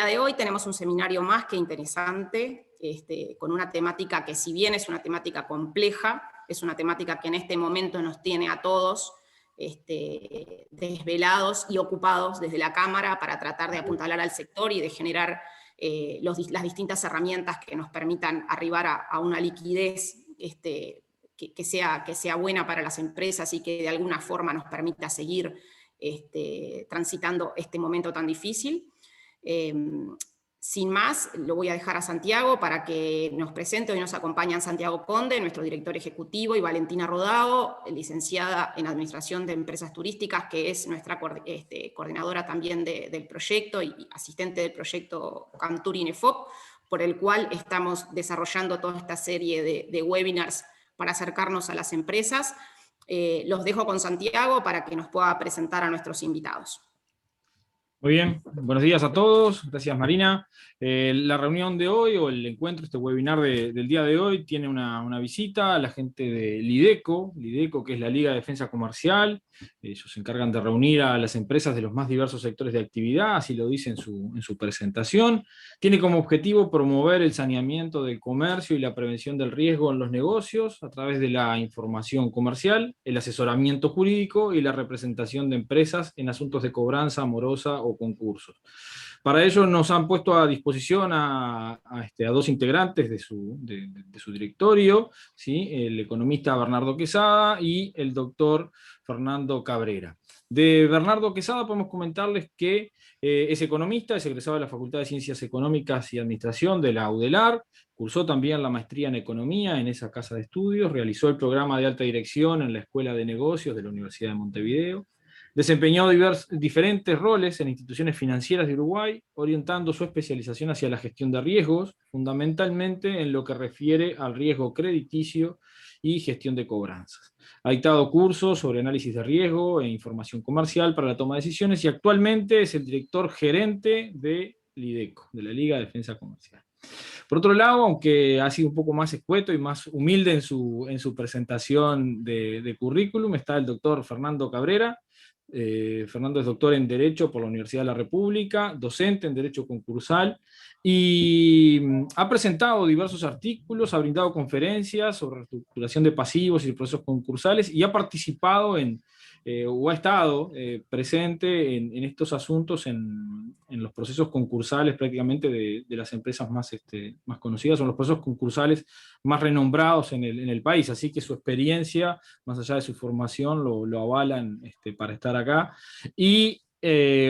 día de hoy tenemos un seminario más que interesante, con una temática que, si bien es una temática compleja, es una temática que en este momento nos tiene a todos desvelados y ocupados desde la Cámara para tratar de apuntalar al sector y de generar las distintas herramientas que nos permitan arribar a una liquidez que sea buena para las empresas y que de alguna forma nos permita seguir transitando este momento tan difícil. Sin más, lo voy a dejar a Santiago para que nos presente. Hoy nos acompañan Santiago Conde, nuestro director ejecutivo, y Valentina Rodao, licenciada en Administración de Empresas Turísticas, que es nuestra coordinadora también del proyecto y asistente del proyecto Cantur INEFOP, por el cual estamos desarrollando toda esta serie de webinars para acercarnos a las empresas. Los dejo con Santiago para que nos pueda presentar a nuestros invitados. Muy bien, buenos días a todos, gracias Marina. La reunión de hoy, o el encuentro, este webinar del día de hoy, tiene una visita a la gente de Lideco, que es la Liga de Defensa Comercial. Ellos se encargan de reunir a las empresas de los más diversos sectores de actividad, así lo dice en su presentación. Tiene como objetivo promover el saneamiento del comercio y la prevención del riesgo en los negocios a través de la información comercial, el asesoramiento jurídico y la representación de empresas en asuntos de cobranza amorosa o concursos. Para ello nos han puesto a disposición a dos integrantes de su directorio, ¿sí? El economista Bernardo Quesada y el doctor Fernando Cabrera. De Bernardo Quesada podemos comentarles que es economista, es egresado de la Facultad de Ciencias Económicas y Administración de la UDELAR, cursó también la maestría en Economía en esa casa de estudios, realizó el programa de alta dirección en la Escuela de Negocios de la Universidad de Montevideo. Desempeñó diferentes roles en instituciones financieras de Uruguay, orientando su especialización hacia la gestión de riesgos, fundamentalmente en lo que refiere al riesgo crediticio y gestión de cobranzas. Ha dictado cursos sobre análisis de riesgo e información comercial para la toma de decisiones y actualmente es el director gerente de Lideco, de la Liga de Defensa Comercial. Por otro lado, aunque ha sido un poco más escueto y más humilde en su presentación de currículum, está el doctor Fernando Cabrera. Fernando es doctor en Derecho por la Universidad de la República, docente en Derecho Concursal, y ha presentado diversos artículos, ha brindado conferencias sobre reestructuración de pasivos y procesos concursales, y ha participado o ha estado presente en estos asuntos en los procesos concursales prácticamente de las empresas más conocidas, o los procesos concursales más renombrados en el país, así que su experiencia, más allá de su formación, lo avalan para estar acá, y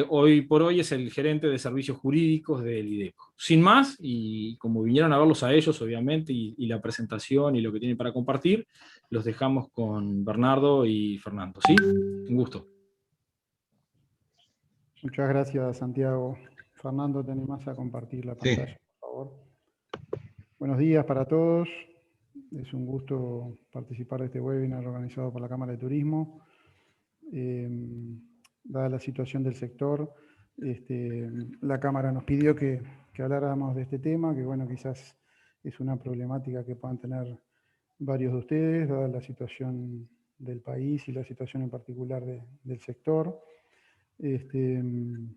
hoy por hoy es el gerente de servicios jurídicos de Lideco. Sin más, y como vinieron a verlos a ellos, obviamente, y la presentación y lo que tienen para compartir, los dejamos con Bernardo y Fernando. ¿Sí? Un gusto. Muchas gracias, Santiago. Fernando, ¿te animás a compartir la pantalla, Sí. por favor? Buenos días para todos. Es un gusto participar de este webinar organizado por la Cámara de Turismo. Dada la situación del sector, la Cámara nos pidió que habláramos de este tema, que bueno, quizás es una problemática que puedan tener varios de ustedes, dada la situación del país y la situación en particular del sector. ¿Me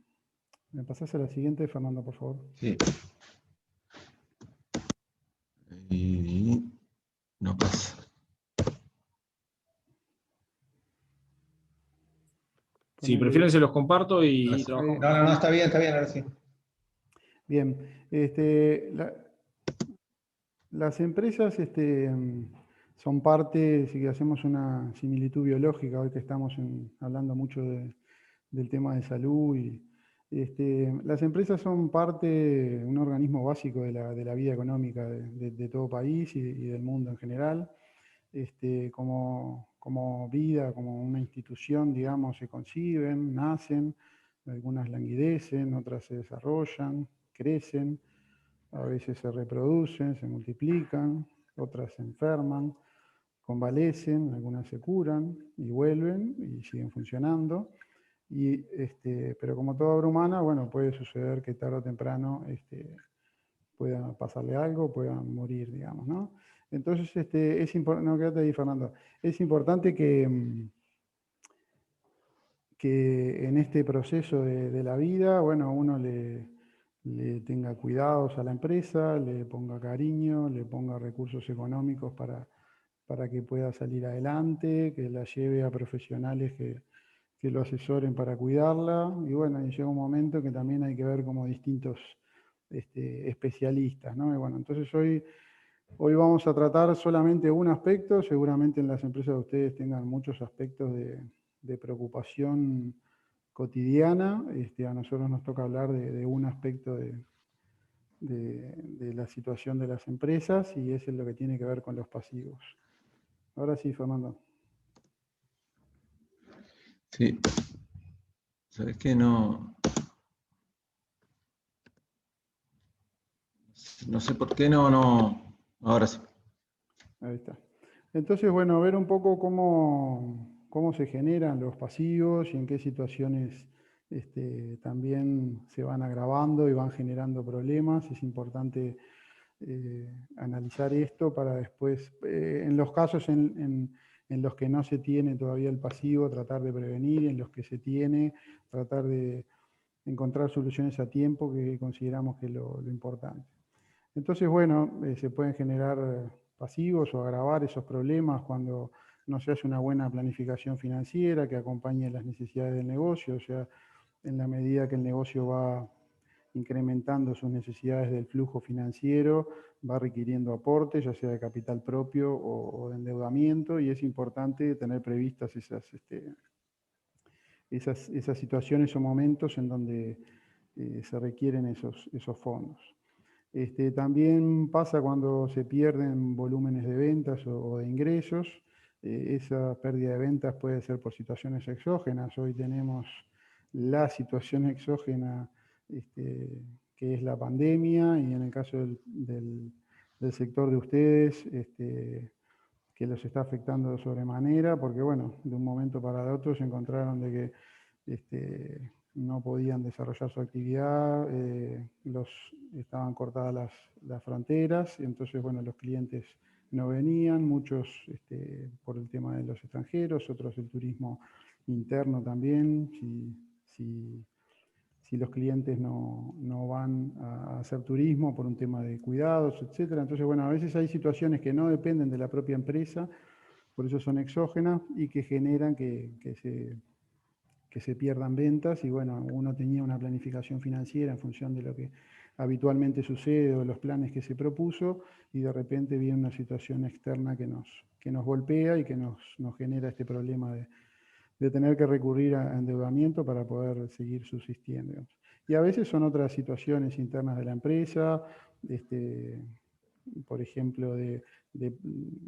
pasás a la siguiente, Fernando, por favor? Sí. Y no pasa. Si prefieren se los comparto y trabajamos. No, está bien, ahora sí. Bien. Las empresas son parte, si hacemos una similitud biológica, hoy que estamos hablando mucho del tema de salud, las empresas son parte, un organismo básico de la vida económica de todo país y del mundo en general. Como vida, como una institución, digamos, se conciben, nacen, algunas languidecen, otras se desarrollan, crecen, a veces se reproducen, se multiplican, otras se enferman, convalecen, algunas se curan y vuelven y siguen funcionando. Pero como toda obra humana, bueno, puede suceder que tarde o temprano pueda pasarle algo, puedan morir, digamos, ¿no? Entonces, es importante, no, quédate ahí, Fernando, es importante que en este proceso de la vida, bueno, uno le le tenga cuidados a la empresa, le ponga cariño, le ponga recursos económicos para que pueda salir adelante, que la lleve a profesionales que lo asesoren para cuidarla. Y bueno, y llega un momento que también hay que ver como distintos especialistas, ¿no? Y bueno, entonces hoy vamos a tratar solamente un aspecto. Seguramente en las empresas de ustedes tengan muchos aspectos de preocupación cotidiana. A nosotros nos toca hablar de un aspecto de la situación de las empresas, y eso es lo que tiene que ver con los pasivos. Ahora sí, Fernando. Sí. ¿Sabes qué? No sé por qué no. Ahora sí. Ahí está. Entonces, bueno, ver un poco cómo se generan los pasivos y en qué situaciones también se van agravando y van generando problemas. Es importante analizar esto para después, en los casos en los que no se tiene todavía el pasivo, tratar de prevenir, y en los que se tiene, tratar de encontrar soluciones a tiempo, que consideramos que es lo importante. Entonces, bueno, se pueden generar pasivos o agravar esos problemas cuando no se hace una buena planificación financiera que acompañe las necesidades del negocio. O sea, en la medida que el negocio va incrementando sus necesidades del flujo financiero, va requiriendo aportes, ya sea de capital propio o de endeudamiento, y es importante tener previstas esas situaciones o momentos en donde se requieren esos fondos. También pasa cuando se pierden volúmenes de ventas o de ingresos. Esa pérdida de ventas puede ser por situaciones exógenas. Hoy tenemos la situación exógena que es la pandemia, y en el caso del sector de ustedes, que los está afectando de sobremanera, porque bueno, de un momento para el otro se encontraron de que no podían desarrollar su actividad, estaban cortadas las fronteras, y entonces bueno, los clientes no venían, muchos por el tema de los extranjeros, otros el turismo interno también. Si los clientes no van a hacer turismo por un tema de cuidados, etc. Entonces, bueno, a veces hay situaciones que no dependen de la propia empresa, por eso son exógenas, y que generan que se pierdan ventas. Y bueno, uno tenía una planificación financiera en función de lo que habitualmente sucede o los planes que se propuso, y de repente viene una situación externa que nos golpea y que nos genera este problema de tener que recurrir a endeudamiento para poder seguir subsistiendo. Y a veces son otras situaciones internas de la empresa, por ejemplo, de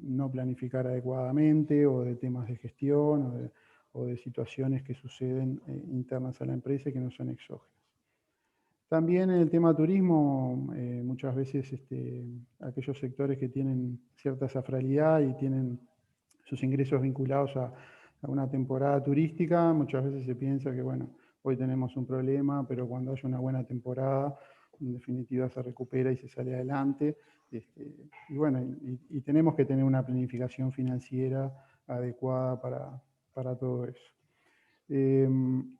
no planificar adecuadamente, o de temas de gestión, o de situaciones que suceden internas a la empresa y que no son exógenas. También en el tema turismo, muchas veces aquellos sectores que tienen cierta safralidad y tienen sus ingresos vinculados a una temporada turística, muchas veces se piensa que, bueno, hoy tenemos un problema, pero cuando haya una buena temporada, en definitiva se recupera y se sale adelante. Y bueno, y tenemos que tener una planificación financiera adecuada para todo eso.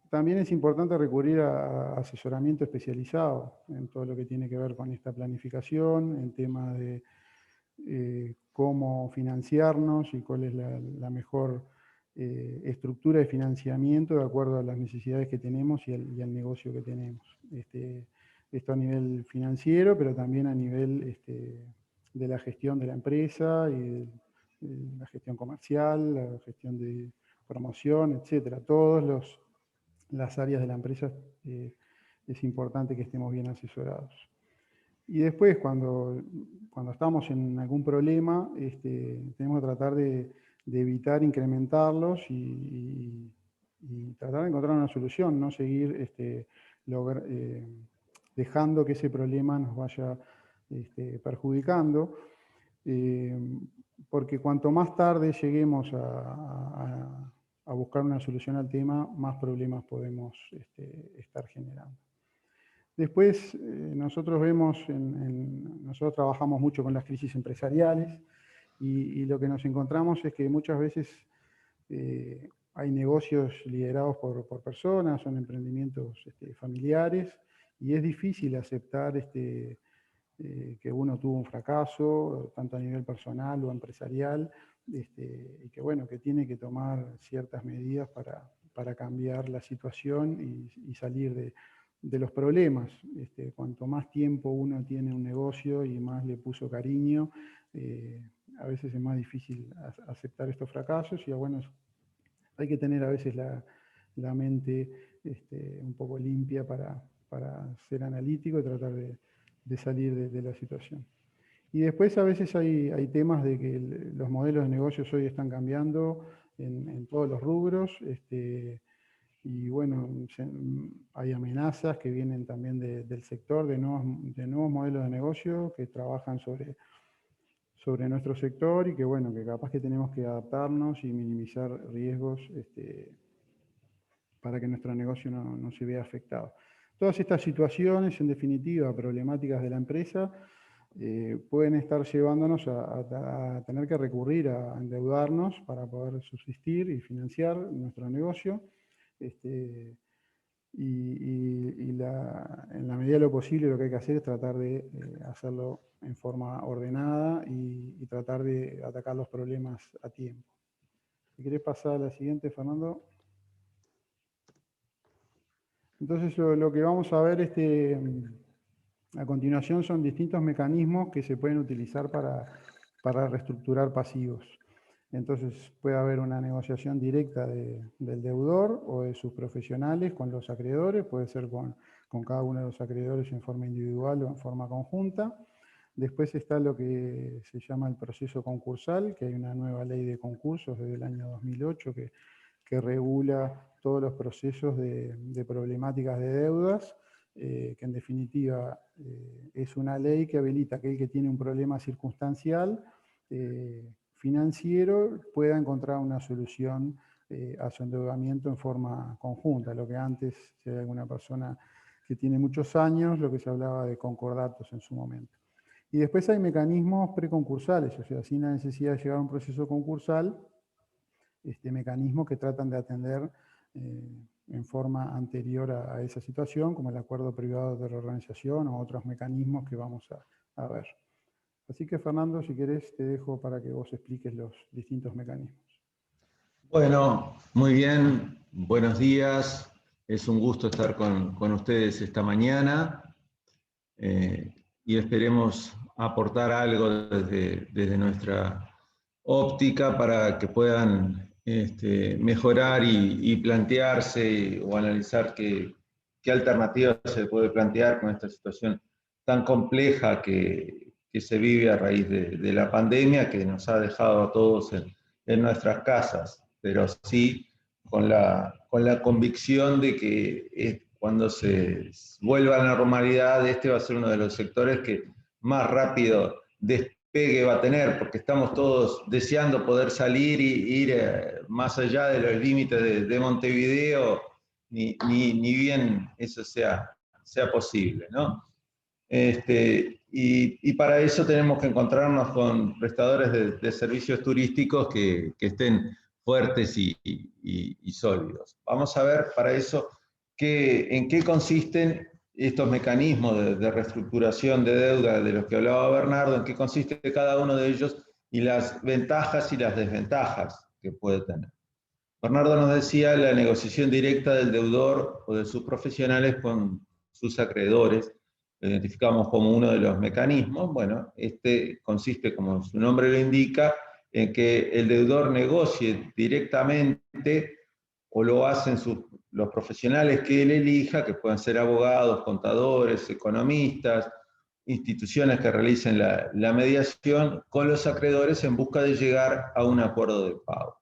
También es importante recurrir a asesoramiento especializado en todo lo que tiene que ver con esta planificación, en temas de cómo financiarnos y cuál es la mejor estructura de financiamiento de acuerdo a las necesidades que tenemos y al negocio que tenemos. Esto a nivel financiero, pero también a nivel de la gestión de la empresa, y de la gestión comercial, la gestión de promoción, etcétera. Todas las áreas de la empresa es importante que estemos bien asesorados. Y después, cuando estamos en algún problema, tenemos que tratar de evitar incrementarlos y tratar de encontrar una solución, no seguir dejando que ese problema nos vaya perjudicando, porque cuanto más tarde lleguemos a buscar una solución al tema, más problemas podemos estar generando. Después, nosotros nosotros trabajamos mucho con las crisis empresariales, y lo que nos encontramos es que muchas veces hay negocios liderados por personas, son emprendimientos familiares, Y es difícil aceptar que uno tuvo un fracaso, tanto a nivel personal o empresarial, y que bueno, que tiene que tomar ciertas medidas para cambiar la situación y salir de los problemas. Cuanto más tiempo uno tiene un negocio y más le puso cariño, a veces es más difícil aceptar estos fracasos, y bueno, hay que tener a veces la mente un poco limpia para ser analítico y tratar de salir de la situación. Y después a veces hay temas de que los modelos de negocios hoy están cambiando en todos los rubros, y bueno, hay amenazas que vienen también del sector, de nuevos modelos de negocio que trabajan sobre nuestro sector, y que bueno, que capaz que tenemos que adaptarnos y minimizar riesgos para que nuestro negocio no se vea afectado. Todas estas situaciones, en definitiva, problemáticas de la empresa, pueden estar llevándonos a tener que recurrir a endeudarnos para poder subsistir y financiar nuestro negocio. En la medida de lo posible, lo que hay que hacer es tratar de hacerlo en forma ordenada y tratar de atacar los problemas a tiempo. Si querés pasar a la siguiente, Fernando. Entonces, lo que vamos a ver a continuación son distintos mecanismos que se pueden utilizar para reestructurar pasivos. Entonces puede haber una negociación directa del deudor o de sus profesionales con los acreedores, puede ser con cada uno de los acreedores en forma individual o en forma conjunta. Después está lo que se llama el proceso concursal, que hay una nueva ley de concursos desde el año 2008 que regula todos los procesos de problemáticas de deudas, que en definitiva es una ley que habilita a aquel que tiene un problema circunstancial financiero pueda encontrar una solución a su endeudamiento en forma conjunta. Lo que antes, si hay alguna persona que tiene muchos años, lo que se hablaba de concordatos en su momento. Y después hay mecanismos preconcursales, o sea, sin la necesidad de llegar a un proceso concursal, mecanismos que tratan de atender en forma anterior a esa situación, como el acuerdo privado de reorganización o otros mecanismos que vamos a ver. Así que, Fernando, si querés, te dejo para que vos expliques los distintos mecanismos. Bueno, muy bien, buenos días. Es un gusto estar con ustedes esta mañana y esperemos aportar algo desde nuestra óptica para que puedan mejorar y plantearse o analizar qué alternativas se puede plantear con esta situación tan compleja que se vive a raíz de la pandemia, que nos ha dejado a todos en nuestras casas, pero sí con la convicción de que cuando se vuelva a la normalidad, va a ser uno de los sectores que más rápido despegue va a tener, porque estamos todos deseando poder salir y ir más allá de los límites de Montevideo, ni bien eso sea posible, ¿no? Y para eso tenemos que encontrarnos con prestadores de servicios turísticos que estén fuertes y sólidos. Vamos a ver para eso en qué consisten estos mecanismos de reestructuración de deuda de los que hablaba Bernardo, en qué consiste cada uno de ellos y las ventajas y las desventajas que puede tener. Bernardo nos decía la negociación directa del deudor o de sus profesionales con sus acreedores, lo identificamos como uno de los mecanismos. Bueno, consiste, como su nombre lo indica, en que el deudor negocie directamente, o lo hacen los profesionales que él elija, que pueden ser abogados, contadores, economistas, instituciones que realicen la mediación con los acreedores en busca de llegar a un acuerdo de pago.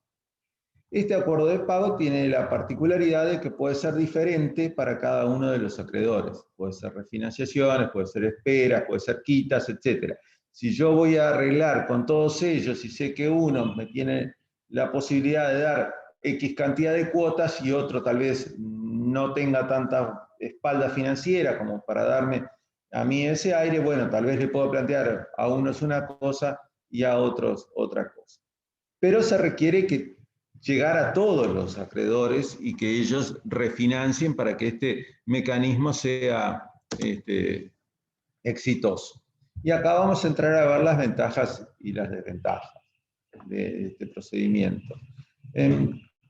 Este acuerdo de pago tiene la particularidad de que puede ser diferente para cada uno de los acreedores. Puede ser refinanciaciones, puede ser esperas, puede ser quitas, etc. Si yo voy a arreglar con todos ellos y sé que uno me tiene la posibilidad de dar X cantidad de cuotas y otro tal vez no tenga tanta espalda financiera como para darme a mí ese aire, bueno, tal vez le puedo plantear a unos una cosa y a otros otra cosa. Pero se requiere que llegar a todos los acreedores y que ellos refinancien para que este mecanismo sea exitoso. Y acá vamos a entrar a ver las ventajas y las desventajas de este procedimiento.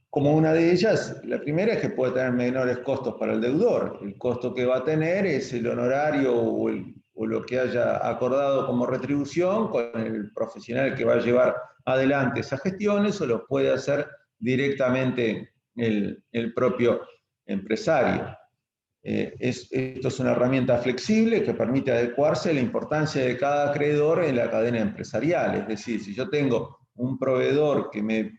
Como una de ellas, la primera es que puede tener menores costos para el deudor. El costo que va a tener es el honorario o lo que haya acordado como retribución con el profesional que va a llevar adelante esas gestiones, o lo puede hacer directamente el propio empresario. Esto es una herramienta flexible que permite adecuarse a la importancia de cada acreedor en la cadena empresarial. Es decir, si yo tengo un proveedor que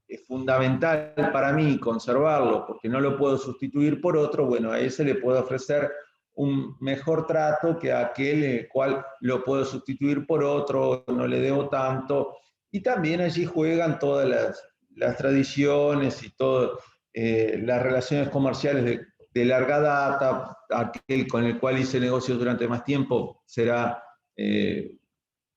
es fundamental para mí conservarlo porque no lo puedo sustituir por otro, bueno, a ese le puedo ofrecer un mejor trato que a aquel el cual lo puedo sustituir por otro, no le debo tanto. Y también allí juegan todas las tradiciones y todas las relaciones comerciales de larga data. Aquel con el cual hice negocios durante más tiempo será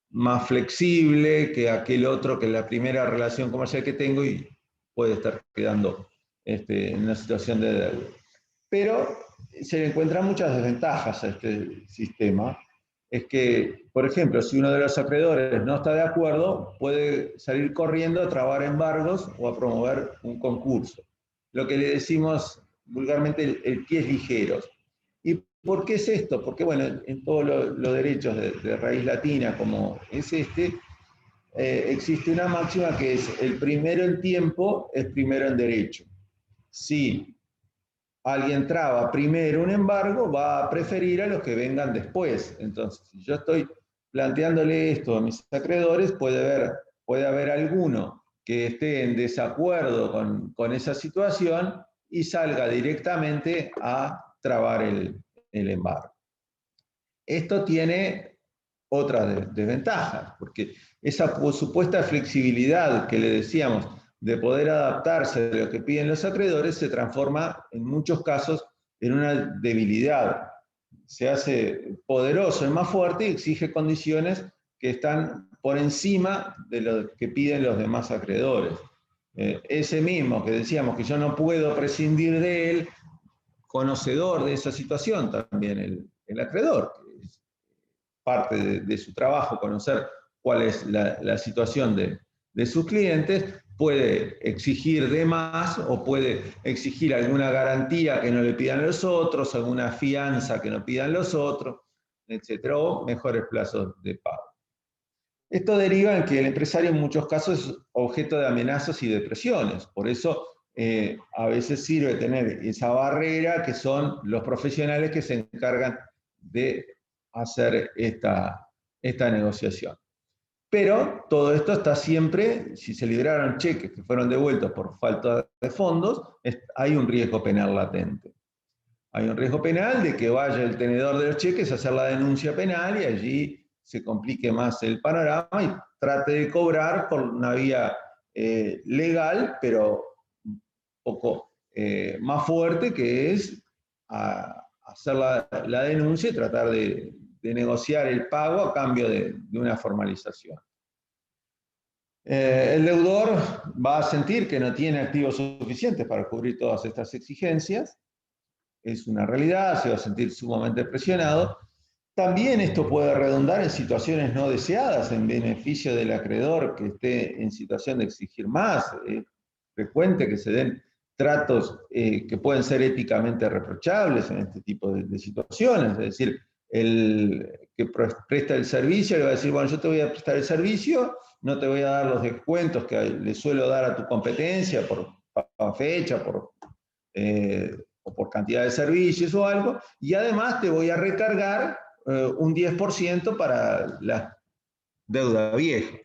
más flexible que aquel otro, que la primera relación comercial que tengo, y puede estar quedando en una situación de deuda. Pero se le encuentran muchas desventajas a este sistema. Es que, por ejemplo, si uno de los acreedores no está de acuerdo, puede salir corriendo a trabar embargos o a promover un concurso. Lo que le decimos vulgarmente el pies ligeros. ¿Y por qué es esto? Porque, bueno, en todos los derechos de raíz latina, como es existe una máxima que es: el primero en tiempo es primero en derecho. Si alguien traba primero un embargo, va a preferir a los que vengan después. Entonces, si yo estoy planteándole esto a mis acreedores, puede haber alguno que esté en desacuerdo con esa situación y salga directamente a trabar el embargo. Esto tiene otras desventajas, porque esa supuesta flexibilidad que le decíamos de poder adaptarse a lo que piden los acreedores se transforma en muchos casos en una debilidad. Se hace poderoso, es más fuerte y exige condiciones que están por encima de lo que piden los demás acreedores. Ese mismo que decíamos que yo no puedo prescindir de él, conocedor de esa situación también el acreedor, que es parte de su trabajo conocer cuál es la situación de sus clientes, puede exigir de más o puede exigir alguna garantía que no le pidan los otros, alguna fianza que no pidan los otros, etc., o mejores plazos de pago. Esto deriva en que el empresario en muchos casos es objeto de amenazas y de presiones. Por eso a veces sirve tener esa barrera que son los profesionales que se encargan de hacer esta negociación. Pero todo esto está siempre, si se liberaron cheques que fueron devueltos por falta de fondos, hay un riesgo penal latente. Hay un riesgo penal de que vaya el tenedor de los cheques a hacer la denuncia penal y allí se complique más el panorama y trate de cobrar por una vía legal, pero un poco más fuerte, que es hacer la denuncia y tratar de negociar el pago a cambio de una formalización. El deudor va a sentir que no tiene activos suficientes para cubrir todas estas exigencias. Es una realidad, se va a sentir sumamente presionado. También esto puede redundar en situaciones no deseadas en beneficio del acreedor que esté en situación de exigir más. Es frecuente que se den tratos que pueden ser éticamente reprochables en este tipo de situaciones. Es decir, el que presta el servicio le va a decir: bueno, yo te voy a prestar el servicio, no te voy a dar los descuentos que le suelo dar a tu competencia por fecha, o por cantidad de servicios o algo, y además te voy a recargar un 10% para la deuda vieja.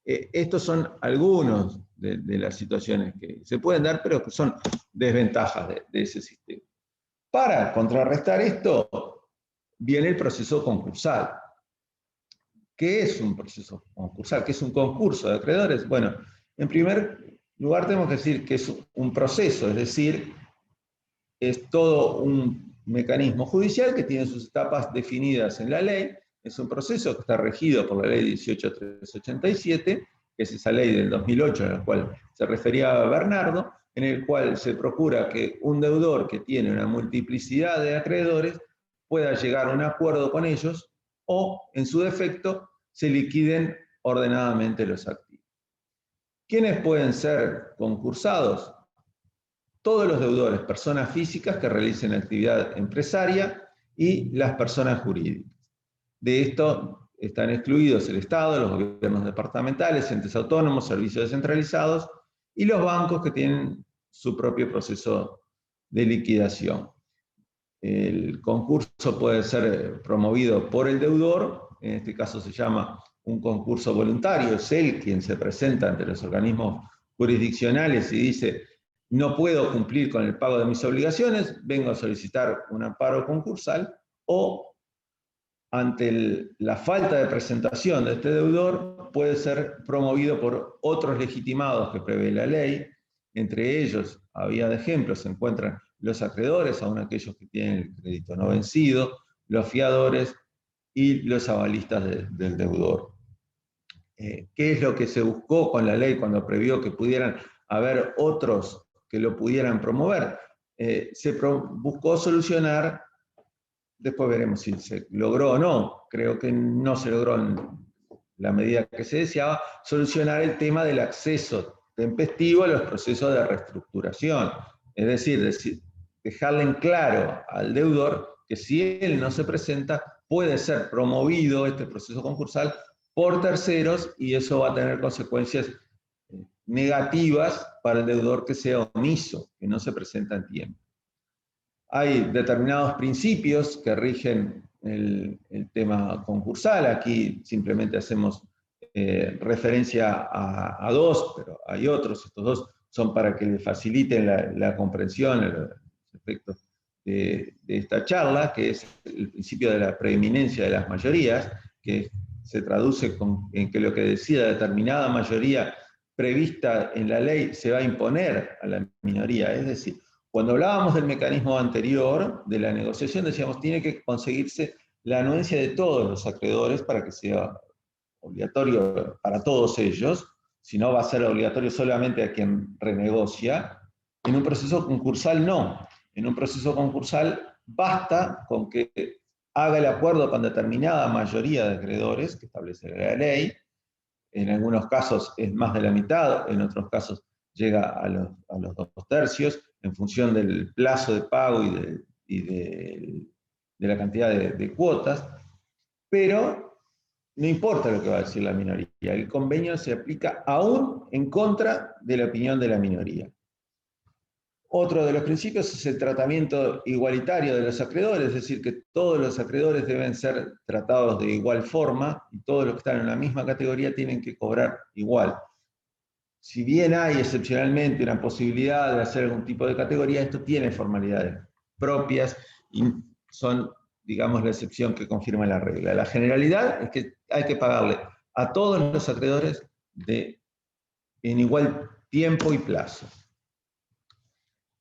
Estos son algunos de las situaciones que se pueden dar, pero que son desventajas de ese sistema. Para contrarrestar esto, viene el proceso concursal. ¿Qué es un proceso concursal? ¿Qué es un concurso de acreedores? Bueno, en primer lugar tenemos que decir que es un proceso, es decir, es todo un mecanismo judicial que tiene sus etapas definidas en la ley. Es un proceso que está regido por la ley 18.387, que es esa ley del 2008 a la cual se refería Bernardo, en el cual se procura que un deudor que tiene una multiplicidad de acreedores pueda llegar a un acuerdo con ellos o, en su defecto, se liquiden ordenadamente los activos. ¿Quiénes pueden ser concursados? Todos los deudores, personas físicas que realicen actividad empresaria y las personas jurídicas. De esto están excluidos el Estado, los gobiernos departamentales, entes autónomos, servicios descentralizados y los bancos que tienen su propio proceso de liquidación. El concurso puede ser promovido por el deudor, en este caso se llama un concurso voluntario, es él quien se presenta ante los organismos jurisdiccionales y dice: no puedo cumplir con el pago de mis obligaciones, vengo a solicitar un amparo concursal, o ante la falta de presentación de este deudor puede ser promovido por otros legitimados que prevé la ley. Entre ellos, había de ejemplos, se encuentran los acreedores, aun aquellos que tienen el crédito no vencido, los fiadores y los avalistas del deudor. ¿Qué es lo que se buscó con la ley cuando previó que pudieran haber otros que lo pudieran promover? Buscó solucionar, después veremos si se logró o no, creo que no se logró en la medida que se deseaba, solucionar el tema del acceso tempestivo a los procesos de reestructuración. Es decir, dejarle en claro al deudor que si él no se presenta, puede ser promovido este proceso concursal por terceros, y eso va a tener consecuencias negativas para el deudor que sea omiso, que no se presenta en tiempo. Hay determinados principios que rigen el tema concursal. Aquí simplemente hacemos referencia a dos, pero hay otros. Estos dos son para que le faciliten la comprensión, los efectos de esta charla, que es el principio de la preeminencia de las mayorías, que se traduce en que lo que decida determinada mayoría prevista en la ley se va a imponer a la minoría. Es decir, cuando hablábamos del mecanismo anterior, de la negociación, decíamos tiene que conseguirse la anuencia de todos los acreedores para que sea obligatorio para todos ellos, si no va a ser obligatorio solamente a quien renegocia. En un proceso concursal no. En un proceso concursal basta con que haga el acuerdo con determinada mayoría de acreedores, que establece la ley. En algunos casos es más de la mitad, en otros casos llega a los 2/3, en función del plazo de pago y de la cantidad de cuotas, pero no importa lo que va a decir la minoría, el convenio se aplica aún en contra de la opinión de la minoría. Otro de los principios es el tratamiento igualitario de los acreedores, es decir, que todos los acreedores deben ser tratados de igual forma, y todos los que están en la misma categoría tienen que cobrar igual. Si bien hay excepcionalmente una posibilidad de hacer algún tipo de categoría, esto tiene formalidades propias y son, digamos, la excepción que confirma la regla. La generalidad es que hay que pagarle a todos los acreedores en igual tiempo y plazo.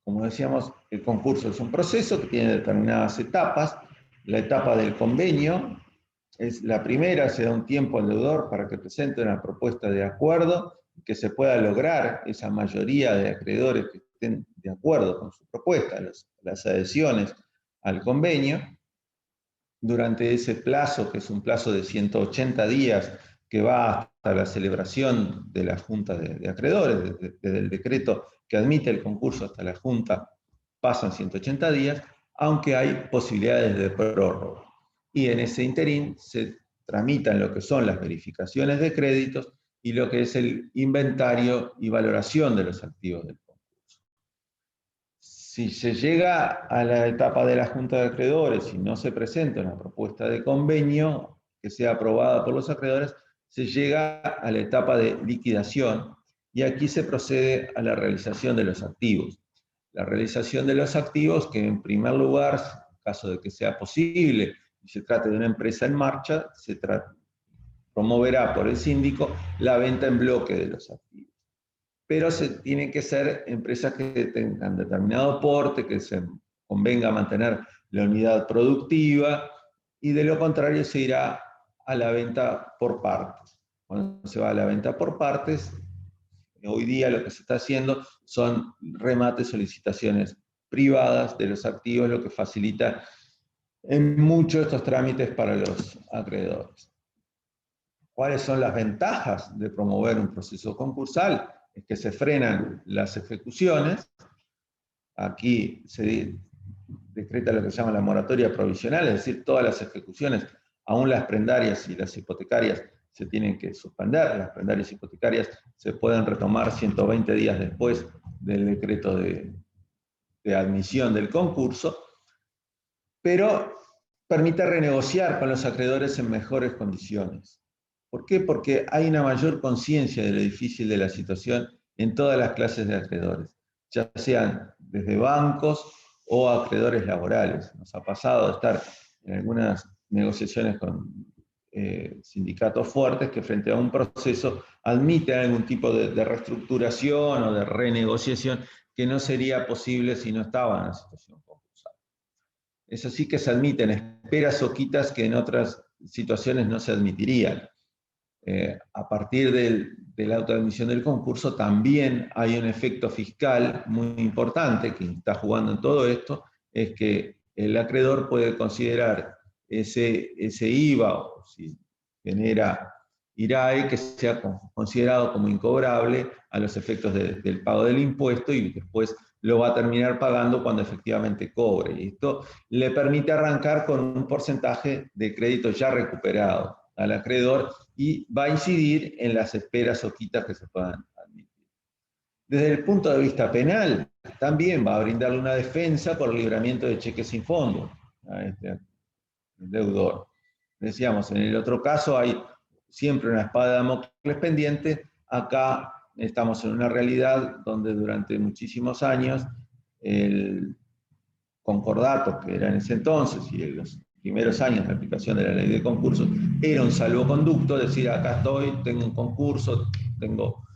Como decíamos, el concurso es un proceso que tiene determinadas etapas. La etapa del convenio es la primera, se da un tiempo al deudor para que presente una propuesta de acuerdo, que se pueda lograr esa mayoría de acreedores que estén de acuerdo con su propuesta, las adhesiones al convenio. Durante ese plazo, que es un plazo de 180 días, que va hasta la celebración de la Junta de Acreedores, desde el decreto que admite el concurso hasta la Junta, pasan 180 días, aunque hay posibilidades de prórroga. Y en ese interín se tramitan lo que son las verificaciones de créditos y lo que es el inventario y valoración de los activos del concurso. Si se llega a la etapa de la Junta de Acreedores y no se presenta una propuesta de convenio que sea aprobada por los acreedores, se llega a la etapa de liquidación, y aquí se procede a la realización de los activos. La realización de los activos, que en primer lugar, en caso de que sea posible y se trate de una empresa en marcha, se promoverá por el síndico la venta en bloque de los activos. Pero tienen que ser empresas que tengan determinado porte, que se convenga mantener la unidad productiva, y de lo contrario se irá a la venta por partes. Cuando se va a la venta por partes, hoy día lo que se está haciendo son remates o licitaciones privadas de los activos, lo que facilita en muchos de estos trámites para los acreedores. ¿Cuáles son las ventajas de promover un proceso concursal? Es que se frenan las ejecuciones. Aquí se decreta lo que se llama la moratoria provisional, es decir, todas las ejecuciones, aún las prendarias y las hipotecarias, se tienen que suspender. Las prendarias hipotecarias se pueden retomar 120 días después del decreto de admisión del concurso, pero permite renegociar con los acreedores en mejores condiciones. ¿Por qué? Porque hay una mayor conciencia de lo difícil de la situación en todas las clases de acreedores, ya sean desde bancos o acreedores laborales. Nos ha pasado de estar en algunas negociaciones con sindicatos fuertes que frente a un proceso admiten algún tipo de reestructuración o de renegociación que no sería posible si no estaban en la situación concursal. Es así que se admiten esperas o quitas que en otras situaciones no se admitirían. A partir de la autoadmisión del concurso también hay un efecto fiscal muy importante que está jugando en todo esto, es que el acreedor puede considerar ese IVA, o si genera IRAE, que sea considerado como incobrable a los efectos del pago del impuesto, y después lo va a terminar pagando cuando efectivamente cobre. Y esto le permite arrancar con un porcentaje de crédito ya recuperado al acreedor y va a incidir en las esperas o quitas que se puedan admitir. Desde el punto de vista penal, también va a brindarle una defensa por el libramiento de cheques sin fondo a este deudor. Decíamos, en el otro caso hay siempre una espada de Damocles pendiente. Acá estamos en una realidad donde durante muchísimos años el concordato, que era en ese entonces, y en los primeros años de aplicación de la ley de concursos, era un salvoconducto, decir, acá estoy, tengo un concurso, tengo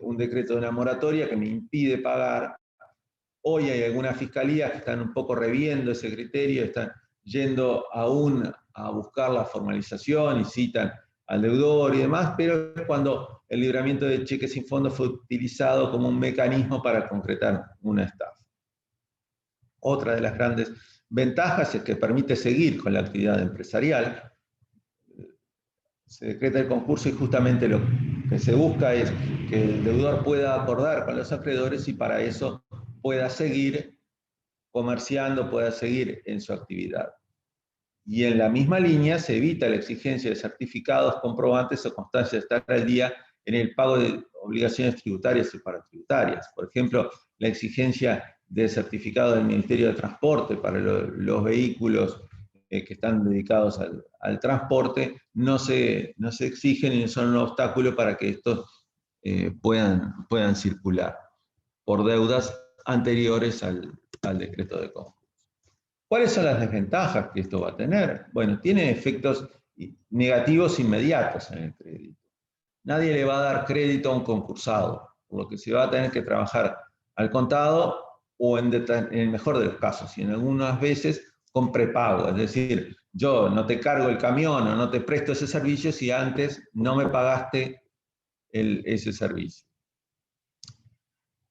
un decreto de una moratoria que me impide pagar. Hoy hay algunas fiscalías que están un poco reviendo ese criterio, están yendo aún a buscar la formalización y citan al deudor y demás, pero es cuando el libramiento de cheques sin fondo fue utilizado como un mecanismo para concretar una estafa. Otra de las grandes ventajas es que permite seguir con la actividad empresarial. Se decreta el concurso y justamente lo que se busca es que el deudor pueda acordar con los acreedores y para eso pueda seguir comerciando, pueda seguir en su actividad. Y en la misma línea se evita la exigencia de certificados, comprobantes o constancia de estar al día en el pago de obligaciones tributarias y paratributarias. Por ejemplo, la exigencia de certificado del Ministerio de Transporte para los vehículos que están dedicados al transporte no se exigen y son un obstáculo para que estos puedan circular por deudas anteriores al decreto de concurso. ¿Cuáles son las desventajas que esto va a tener? Bueno, tiene efectos negativos inmediatos en el crédito. Nadie le va a dar crédito a un concursado, por lo que se va a tener que trabajar al contado o en el mejor de los casos, y en algunas veces con prepago. Es decir, yo no te cargo el camión o no te presto ese servicio si antes no me pagaste ese servicio.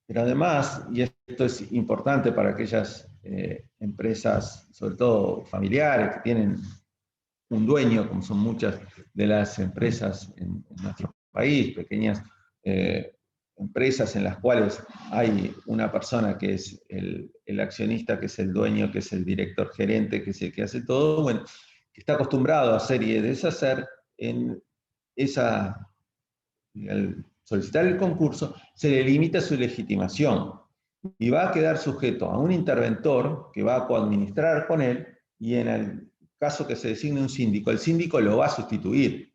Pero además, y esto es importante para aquellas empresas, sobre todo familiares, que tienen un dueño, como son muchas de las empresas en nuestro país, pequeñas empresas en las cuales hay una persona que es el accionista, que es el dueño, que es el director gerente, que es el que hace todo, bueno, que está acostumbrado a hacer y deshacer, en al solicitar el concurso, se le limita su legitimación y va a quedar sujeto a un interventor que va a coadministrar con él, y en el caso que se designe un síndico, el síndico lo va a sustituir.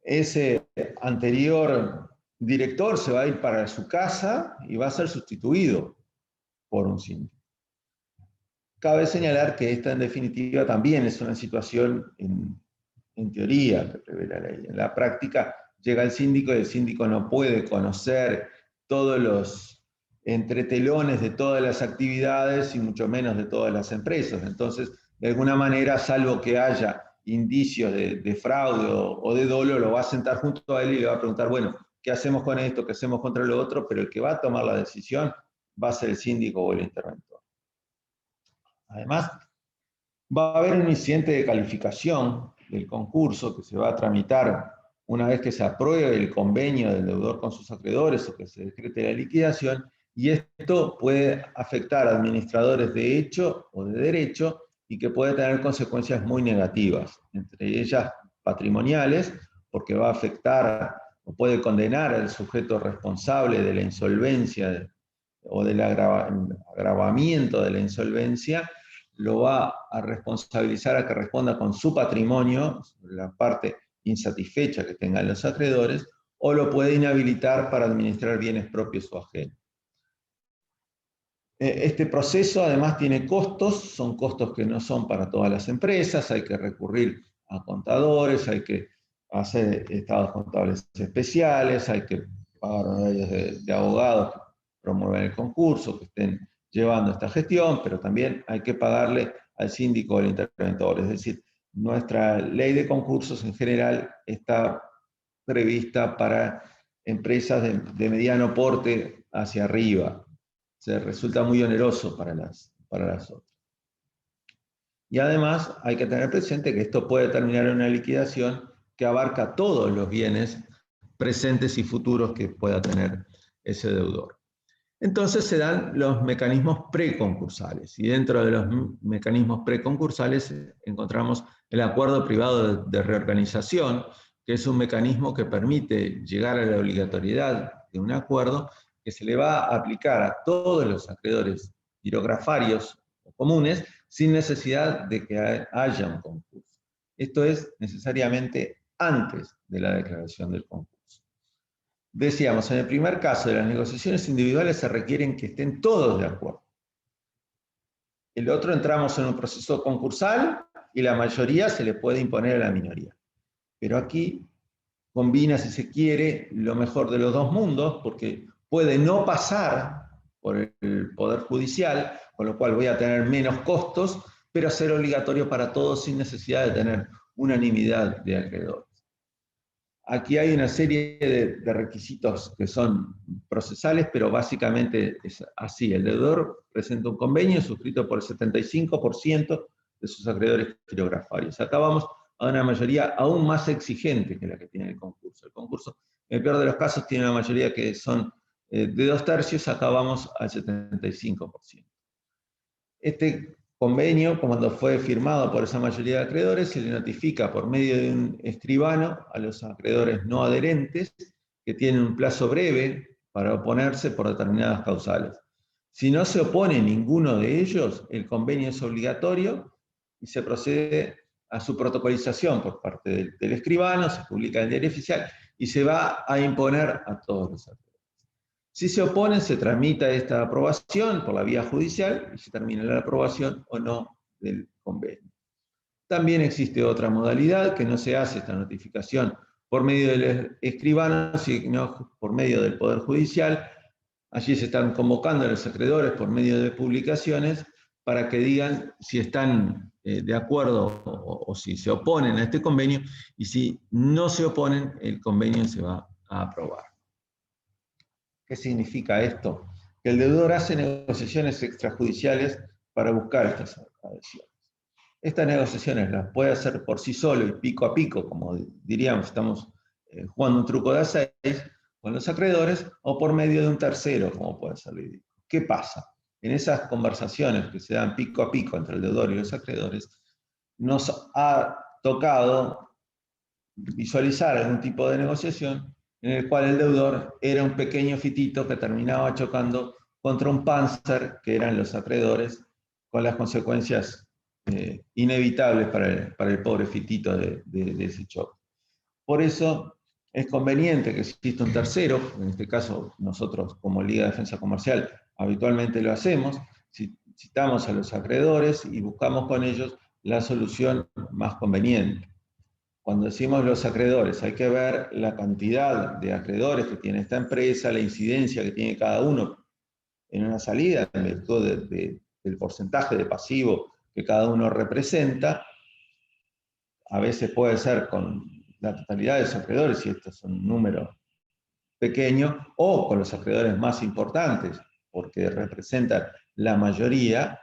Ese anterior director se va a ir para su casa y va a ser sustituido por un síndico. Cabe señalar que esta en definitiva también es una situación en teoría que prevé la ley. En la práctica llega el síndico y el síndico no puede conocer todos los entretelones de todas las actividades y mucho menos de todas las empresas. Entonces, de alguna manera, salvo que haya indicios de fraude o de dolo, lo va a sentar junto a él y le va a preguntar, bueno, ¿qué hacemos con esto? ¿Qué hacemos contra lo otro? Pero el que va a tomar la decisión va a ser el síndico o el interventor. Además, Va a haber un incidente de calificación del concurso que se va a tramitar una vez que se apruebe el convenio del deudor con sus acreedores o que se decrete la liquidación, y esto puede afectar a administradores de hecho o de derecho y que puede tener consecuencias muy negativas, entre ellas patrimoniales, porque va a afectar o puede condenar al sujeto responsable de la insolvencia o del agravamiento de la insolvencia, lo va a responsabilizar a que responda con su patrimonio, la parte insatisfecha que tengan los acreedores, o lo puede inhabilitar para administrar bienes propios o ajenos. Este proceso además tiene costos, son costos que no son para todas las empresas, hay que recurrir a contadores, hay que hacer estados contables especiales, hay que pagar horarios de abogados que promueven el concurso, que estén llevando esta gestión, pero también hay que pagarle al síndico o al interventor. Es decir, nuestra ley de concursos en general está prevista para empresas de mediano porte hacia arriba. Se resulta muy oneroso para las otras. Y además hay que tener presente que esto puede terminar en una liquidación que abarca todos los bienes presentes y futuros que pueda tener ese deudor. Entonces se dan los mecanismos preconcursales, y dentro de los mecanismos preconcursales encontramos el acuerdo privado de reorganización, que es un mecanismo que permite llegar a la obligatoriedad de un acuerdo que se le va a aplicar a todos los acreedores girografarios o comunes sin necesidad de que haya un concurso. Esto es necesariamente antes de la declaración del concurso. Decíamos, en el primer caso de las negociaciones individuales se requieren que estén todos de acuerdo. El otro entramos en un proceso concursal y la mayoría se le puede imponer a la minoría. Pero aquí combina, si se quiere, lo mejor de los dos mundos, porque puede no pasar por el Poder Judicial, con lo cual voy a tener menos costos, pero ser obligatorio para todos sin necesidad de tener unanimidad de acreedores. Aquí hay una serie de requisitos que son procesales, pero básicamente es así. El deudor presenta un convenio suscrito por el 75% de sus acreedores girografarios. Acá vamos a una mayoría aún más exigente que la que tiene el concurso. El concurso, en el peor de los casos, tiene una mayoría que son de 2/3, acá vamos al 75%. Este convenio, cuando fue firmado por esa mayoría de acreedores, se le notifica por medio de un escribano a los acreedores no adherentes, que tienen un plazo breve para oponerse por determinadas causales. Si no se opone ninguno de ellos, el convenio es obligatorio y se procede a su protocolización por parte del escribano, se publica en el diario oficial y se va a imponer a todos los acreedores. Si se oponen, se tramita esta aprobación por la vía judicial y se termina la aprobación o no del convenio. También existe otra modalidad, que no se hace esta notificación por medio del escribano, sino por medio del Poder Judicial. Allí se están convocando a los acreedores por medio de publicaciones para que digan si están de acuerdo o si se oponen a este convenio, y si no se oponen, el convenio se va a aprobar. ¿Qué significa esto? Que el deudor hace negociaciones extrajudiciales para buscar estas adhesiones. Estas negociaciones las puede hacer por sí solo y pico a pico, como diríamos, estamos jugando un truco de a 6 con los acreedores, o por medio de un tercero, como puede ser Lidico. ¿Qué pasa? En esas conversaciones que se dan pico a pico entre el deudor y los acreedores, nos ha tocado visualizar algún tipo de negociación en el cual el deudor era un pequeño fitito que terminaba chocando contra un Panzer, que eran los acreedores, con las consecuencias inevitables para el pobre fitito de ese choque. Por eso es conveniente que exista un tercero, en este caso nosotros como Liga de Defensa Comercial habitualmente lo hacemos, citamos a los acreedores y buscamos con ellos la solución más conveniente. Cuando decimos los acreedores, hay que ver la cantidad de acreedores que tiene esta empresa, la incidencia que tiene cada uno en una salida, en virtud del porcentaje de pasivo que cada uno representa. A veces puede ser con la totalidad de los acreedores, si estos son un número pequeño, o con los acreedores más importantes, porque representan la mayoría.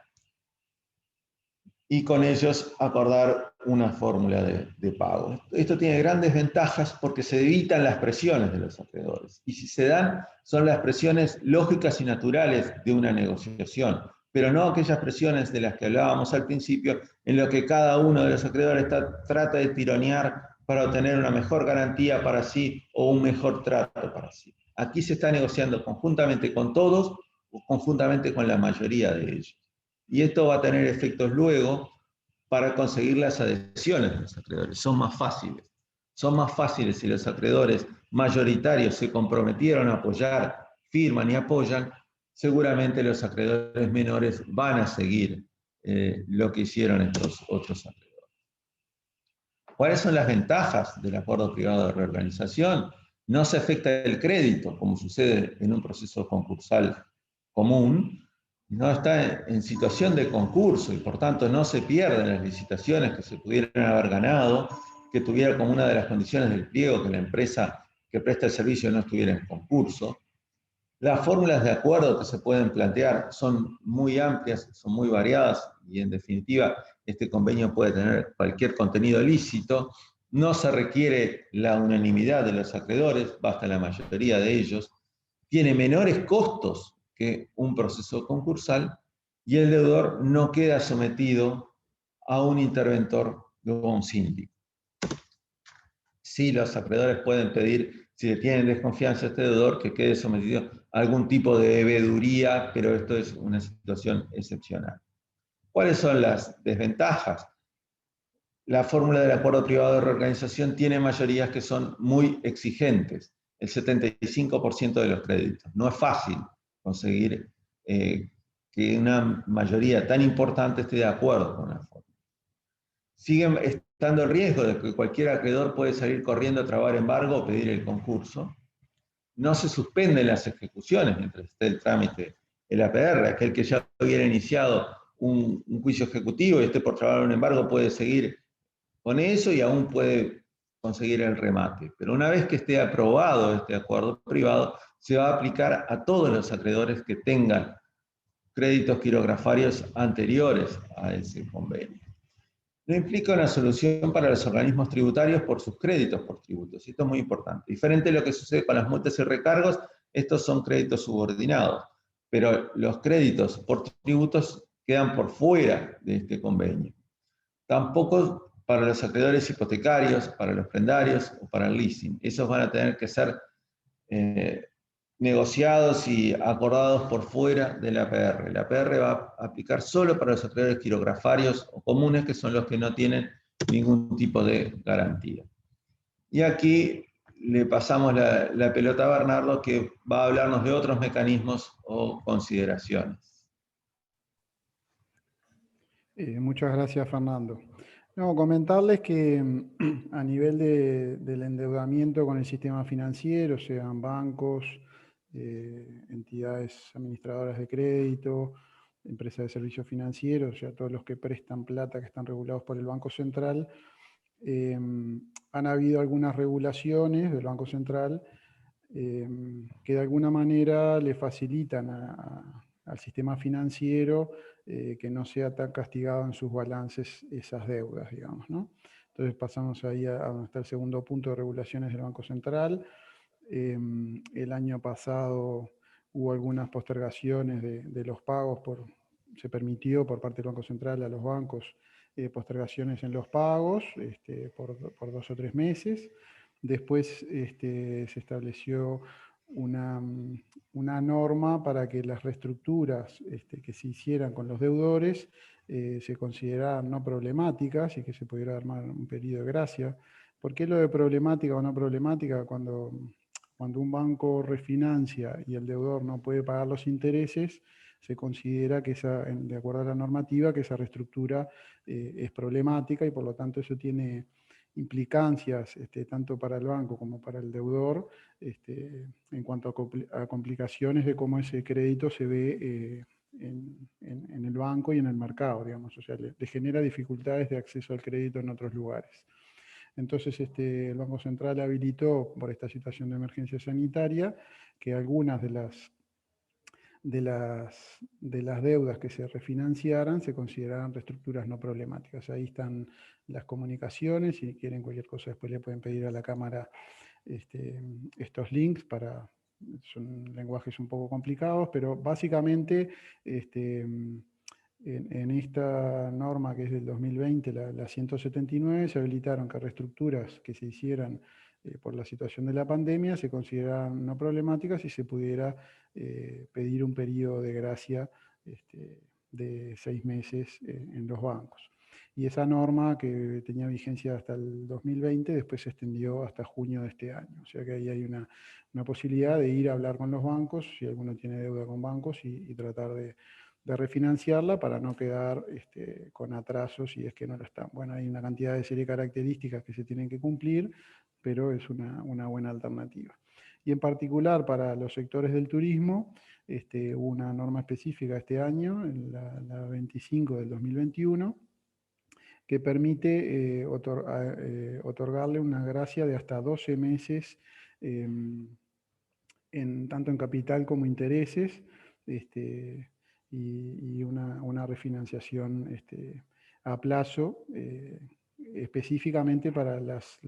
y con ellos acordar una fórmula de pago. Esto tiene grandes ventajas porque se evitan las presiones de los acreedores. Y si se dan, son las presiones lógicas y naturales de una negociación, pero no aquellas presiones de las que hablábamos al principio, en lo que cada uno de los acreedores trata de tironear para obtener una mejor garantía para sí o un mejor trato para sí. Aquí se está negociando conjuntamente con todos o conjuntamente con la mayoría de ellos. Y esto va a tener efectos luego para conseguir las adhesiones de los acreedores. Son más fáciles. Son más fáciles si los acreedores mayoritarios se comprometieron a apoyar, firman y apoyan, seguramente los acreedores menores van a seguir lo que hicieron estos otros acreedores. ¿Cuáles son las ventajas del acuerdo privado de reorganización? No se afecta el crédito, como sucede en un proceso concursal común, no está en situación de concurso y por tanto no se pierden las licitaciones que se pudieran haber ganado, que tuviera como una de las condiciones del pliego que la empresa que presta el servicio no estuviera en concurso. Las fórmulas de acuerdo que se pueden plantear son muy amplias, son muy variadas y en definitiva este convenio puede tener cualquier contenido lícito. No se requiere la unanimidad de los acreedores, basta la mayoría de ellos. Tiene menores costos que un proceso concursal y el deudor no queda sometido a un interventor o a un síndico. Sí, los acreedores pueden pedir, si le tienen desconfianza a este deudor, que quede sometido a algún tipo de veeduría, pero esto es una situación excepcional. ¿Cuáles son las desventajas? La fórmula del acuerdo privado de reorganización tiene mayorías que son muy exigentes, el 75% de los créditos. No es fácil conseguir que una mayoría tan importante esté de acuerdo con la fórmula. Siguen estando el riesgo de que cualquier acreedor puede salir corriendo a trabar embargo o pedir el concurso. No se suspenden las ejecuciones mientras esté el trámite el APR. Aquel que ya hubiera iniciado un juicio ejecutivo y esté por trabar un embargo puede seguir con eso y aún puede conseguir el remate. Pero una vez que esté aprobado este acuerdo privado, se va a aplicar a todos los acreedores que tengan créditos quirografarios anteriores a ese convenio. No implica una solución para los organismos tributarios por sus créditos por tributos. Y esto es muy importante. Diferente a lo que sucede con las multas y recargos, estos son créditos subordinados. Pero los créditos por tributos quedan por fuera de este convenio. Tampoco para los acreedores hipotecarios, para los prendarios o para el leasing. Esos van a tener que ser negociados y acordados por fuera de la APR. La APR va a aplicar solo para los acreedores quirografarios o comunes, que son los que no tienen ningún tipo de garantía. Y aquí le pasamos la pelota a Bernardo, que va a hablarnos de otros mecanismos o consideraciones. Muchas gracias, Fernando. No, comentarles que a nivel del endeudamiento con el sistema financiero, sean bancos, entidades administradoras de crédito, empresas de servicios financieros, o sea, todos los que prestan plata que están regulados por el Banco Central, han habido algunas regulaciones del Banco Central que de alguna manera le facilitan al sistema financiero que no sea tan castigado en sus balances esas deudas, digamos, ¿no? Entonces pasamos ahí a donde está el segundo punto de regulaciones del Banco Central. El año pasado hubo algunas postergaciones de los pagos, se permitió por parte del Banco Central a los bancos postergaciones en los pagos por 2 o 3 meses. Después se estableció una norma para que las reestructuras que se hicieran con los deudores se consideraran no problemáticas y que se pudiera armar un periodo de gracia. ¿Por qué lo de problemática o no problemática? Cuando un banco refinancia y el deudor no puede pagar los intereses, se considera que de acuerdo a la normativa, que esa reestructura es problemática y por lo tanto eso tiene implicancias tanto para el banco como para el deudor en cuanto a complicaciones de cómo ese crédito se ve en el banco y en el mercado, digamos. O sea, le genera dificultades de acceso al crédito en otros lugares. Entonces el Banco Central habilitó por esta situación de emergencia sanitaria que algunas de de las deudas que se refinanciaran se consideraran reestructuras no problemáticas. Ahí están las comunicaciones, si quieren cualquier cosa después le pueden pedir a la Cámara estos links son lenguajes un poco complicados, pero básicamente en esta norma que es del 2020, la 179, se habilitaron que reestructuras que se hicieran por la situación de la pandemia se consideraran no problemáticas y se pudiera pedir un periodo de gracia de 6 meses en los bancos. Y esa norma, que tenía vigencia hasta el 2020, después se extendió hasta junio de este año. O sea que ahí hay una posibilidad de ir a hablar con los bancos, si alguno tiene deuda con bancos, y tratar de refinanciarla para no quedar con atrasos si es que no lo están. Bueno, hay una cantidad de serie de características que se tienen que cumplir, pero es una buena alternativa. Y en particular para los sectores del turismo, hubo una norma específica este año, la 25 del 2021, que permite otorgarle una gracia de hasta 12 meses, tanto en capital como intereses, y una refinanciación a plazo, específicamente para los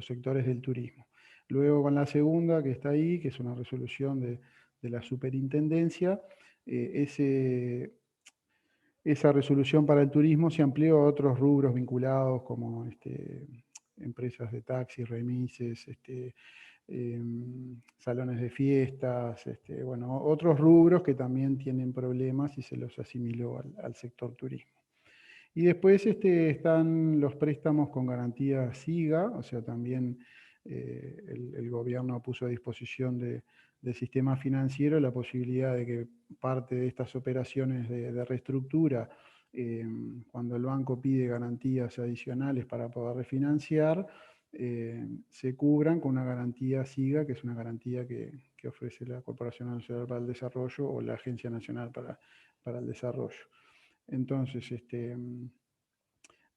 sectores del turismo. Luego con la segunda que está ahí, que es una resolución de la superintendencia, esa resolución para el turismo se amplió a otros rubros vinculados como empresas de taxis, remises, salones de fiestas, bueno, otros rubros que también tienen problemas y se los asimiló al sector turismo. Y después están los préstamos con garantía SIGA, o sea, también el gobierno puso a disposición del sistema financiero la posibilidad de que parte de estas operaciones de reestructura, cuando el banco pide garantías adicionales para poder refinanciar, se cubran con una garantía SIGA, que es una garantía que ofrece la Corporación Nacional para el Desarrollo o la Agencia Nacional para el Desarrollo. Entonces,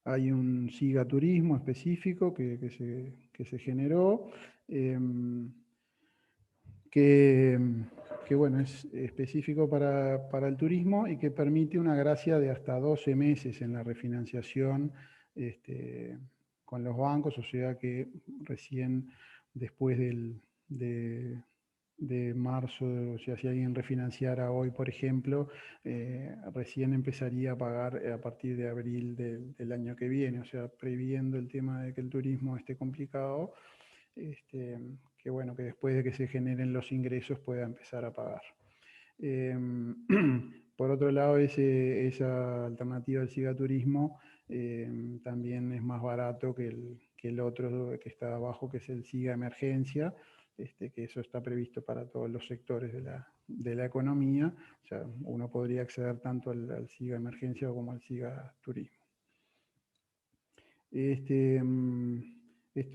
hay un SIGA Turismo específico que se generó, que bueno, es específico para el turismo y que permite una gracia de hasta 12 meses en la refinanciación con los bancos, o sea que recién después de marzo, o sea, si alguien refinanciara hoy, por ejemplo, recién empezaría a pagar a partir de abril del año que viene, o sea, previendo el tema de que el turismo esté complicado, que bueno, que después de que se generen los ingresos pueda empezar a pagar. Por otro lado, esa alternativa del SIGA Turismo también es más barato que el otro que está abajo, que es el SIGA Emergencia, que eso está previsto para todos los sectores de la economía. O sea, uno podría acceder tanto al SIGA Emergencia como al SIGA Turismo. Esto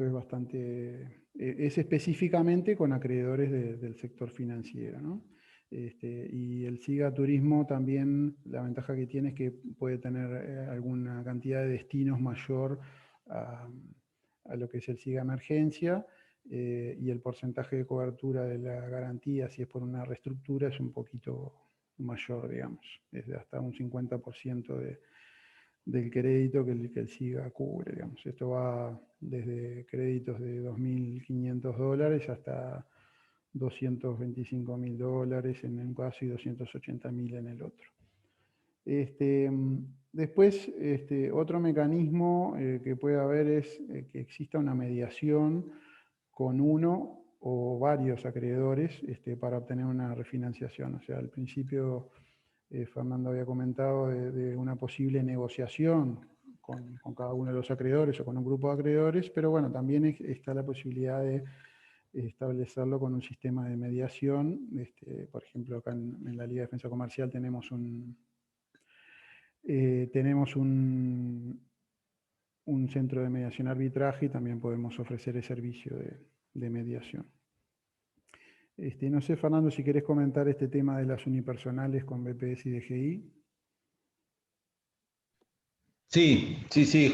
es bastante, es específicamente con acreedores del sector financiero, ¿no? Y el SIGA Turismo también, la ventaja que tiene es que puede tener alguna cantidad de destinos mayor a lo que es el SIGA Emergencia, y el porcentaje de cobertura de la garantía, si es por una reestructura, es un poquito mayor, digamos, es de hasta un 50% del crédito que el SIGA cubre, digamos. Esto va desde créditos de $2.500 hasta $225.000 en un caso y $280.000 en el otro. Después, otro mecanismo que puede haber es que exista una mediación con uno o varios acreedores para obtener una refinanciación. O sea, al principio Fernando había comentado de una posible negociación con cada uno de los acreedores o con un grupo de acreedores, pero bueno, también está la posibilidad de establecerlo con un sistema de mediación. Por ejemplo, acá en la Liga de Defensa Comercial tenemos un centro de mediación arbitraje y también podemos ofrecer el servicio de mediación. No sé, Fernando, si querés comentar este tema de las unipersonales con BPS y DGI. Sí,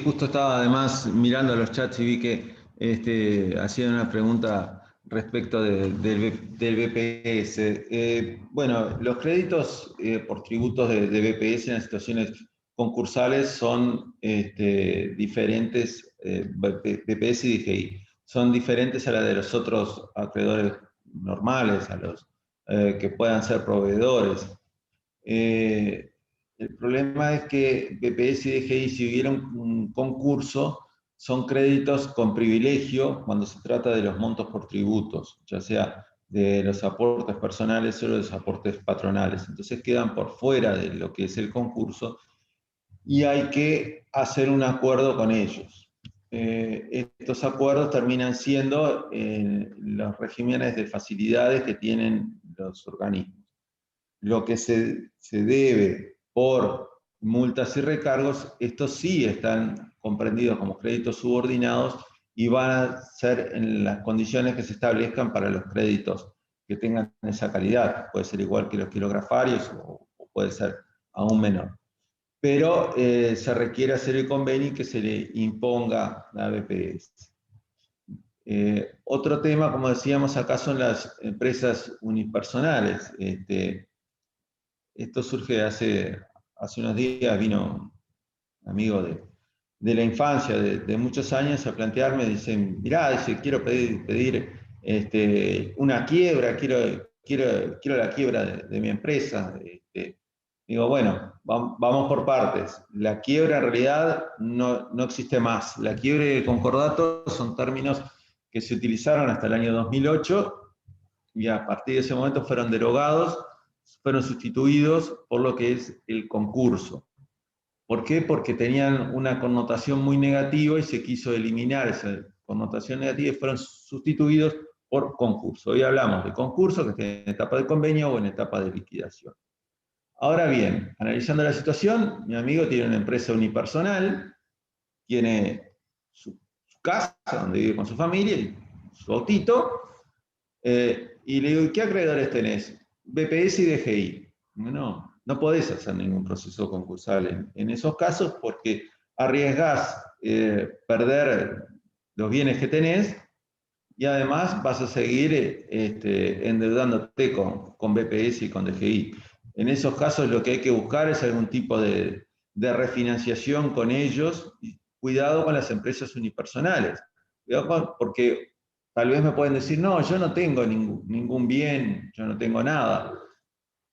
justo estaba además mirando los chats y vi que hacían una pregunta respecto del BPS. Bueno, los créditos por tributos de BPS en las situaciones concursales son diferentes, BPS y DGI, son diferentes a las de los otros acreedores normales, a los que puedan ser proveedores. El problema es que BPS y DGI, si hubiera un concurso, son créditos con privilegio cuando se trata de los montos por tributos, ya sea de los aportes personales o los aportes patronales. Entonces quedan por fuera de lo que es el concurso y hay que hacer un acuerdo con ellos. Estos acuerdos terminan siendo los regímenes de facilidades que tienen los organismos. Lo que se debe por multas y recargos, estos sí están comprendidos como créditos subordinados y van a ser en las condiciones que se establezcan para los créditos que tengan esa calidad. Puede ser igual que los quilografarios o puede ser aún menor. Pero se requiere hacer el convenio y que se le imponga la BPS. Otro tema, como decíamos acá, son las empresas unipersonales. Esto surge hace unos días, vino un amigo de la infancia, de muchos años, a plantearme, dicen, mirá, dice, quiero pedir una quiebra, quiero la quiebra de mi empresa. Digo, bueno, vamos por partes. La quiebra en realidad no existe más. La quiebra y el concordato son términos que se utilizaron hasta el año 2008 y a partir de ese momento fueron derogados, fueron sustituidos por lo que es el concurso. ¿Por qué? Porque tenían una connotación muy negativa y se quiso eliminar esa connotación negativa y fueron sustituidos por concurso. Hoy hablamos de concurso que está en etapa de convenio o en etapa de liquidación. Ahora bien, analizando la situación, mi amigo tiene una empresa unipersonal, tiene su casa donde vive con su familia y su autito, y le digo, ¿qué acreedores tenés? BPS y DGI. No podés hacer ningún proceso concursal en esos casos porque arriesgás perder los bienes que tenés y además vas a seguir endeudándote con BPS y con DGI. En esos casos lo que hay que buscar es algún tipo de refinanciación con ellos. Cuidado con las empresas unipersonales. Cuidado porque tal vez me pueden decir, no, yo no tengo ningún bien, yo no tengo nada.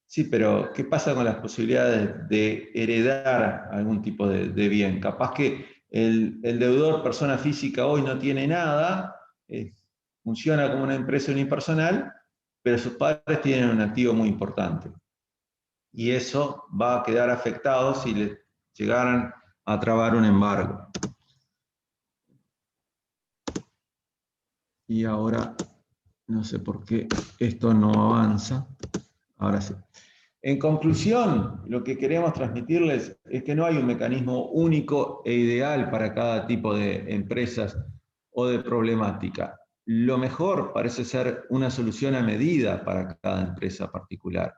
Sí, pero ¿qué pasa con las posibilidades de heredar algún tipo de bien? Capaz que el deudor, persona física, hoy no tiene nada, funciona como una empresa unipersonal, pero sus padres tienen un activo muy importante. Y eso va a quedar afectado si le llegaran a trabar un embargo. Y ahora, no sé por qué esto no avanza. Ahora sí. En conclusión, lo que queremos transmitirles es que no hay un mecanismo único e ideal para cada tipo de empresas o de problemática. Lo mejor parece ser una solución a medida para cada empresa particular,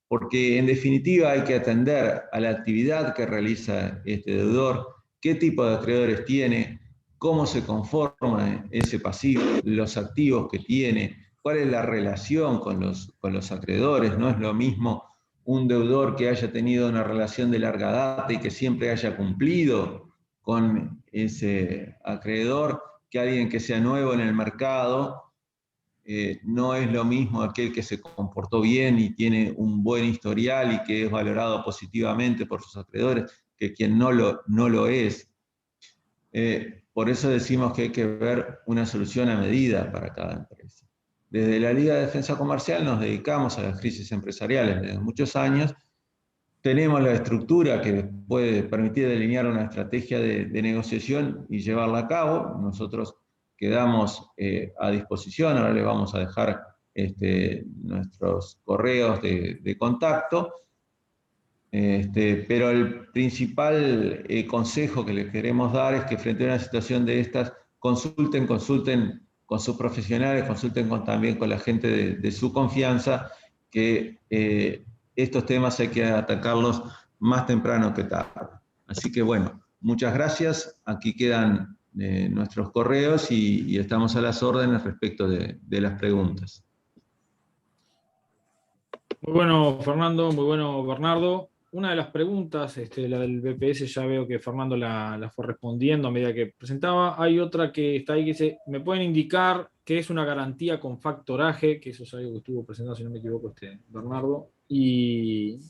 porque en definitiva hay que atender a la actividad que realiza este deudor, qué tipo de acreedores tiene, cómo se conforma ese pasivo, los activos que tiene, cuál es la relación con los acreedores. No es lo mismo un deudor que haya tenido una relación de larga data y que siempre haya cumplido con ese acreedor que alguien que sea nuevo en el mercado. No es lo mismo aquel que se comportó bien y tiene un buen historial y que es valorado positivamente por sus acreedores que quien no lo es. Por eso decimos que hay que ver una solución a medida para cada empresa. Desde la Liga de Defensa Comercial nos dedicamos a las crisis empresariales desde muchos años. Tenemos la estructura que puede permitir delinear una estrategia de negociación y llevarla a cabo. Nosotros quedamos a disposición, ahora les vamos a dejar nuestros correos de contacto. Pero el principal consejo que les queremos dar es que frente a una situación de estas, consulten con sus profesionales, consulten también con la gente de su confianza, que estos temas hay que atacarlos más temprano que tarde. Así que bueno, muchas gracias. Aquí quedan nuestros correos y estamos a las órdenes respecto de las preguntas. Muy bueno, Fernando, muy bueno, Bernardo. Una de las preguntas, la del BPS, ya veo que Fernando la fue respondiendo a medida que presentaba. Hay otra que está ahí que dice, ¿me pueden indicar qué es una garantía con factoraje? Que eso es algo que estuvo presentando, si no me equivoco, Bernardo. Y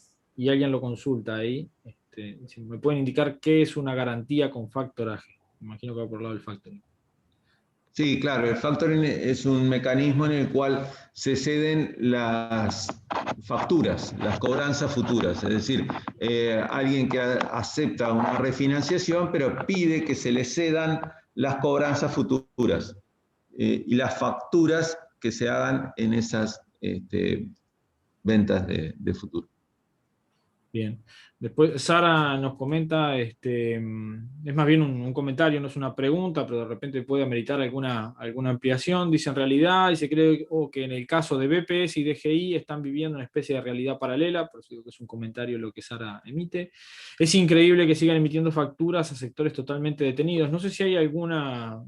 alguien lo consulta ahí. Dice, ¿me pueden indicar qué es una garantía con factoraje? Me imagino que va por el lado del factoring. Sí, claro, el factoring es un mecanismo en el cual se ceden las facturas, las cobranzas futuras, es decir, alguien que acepta una refinanciación, pero pide que se le cedan las cobranzas futuras y las facturas que se hagan en esas ventas de futuro. Bien. Después Sara nos comenta, es más bien un comentario, no es una pregunta, pero de repente puede ameritar alguna ampliación. Dice, en realidad, y se cree que en el caso de BPS y DGI están viviendo una especie de realidad paralela, por eso digo que es un comentario lo que Sara emite. Es increíble que sigan emitiendo facturas a sectores totalmente detenidos. No sé si hay alguna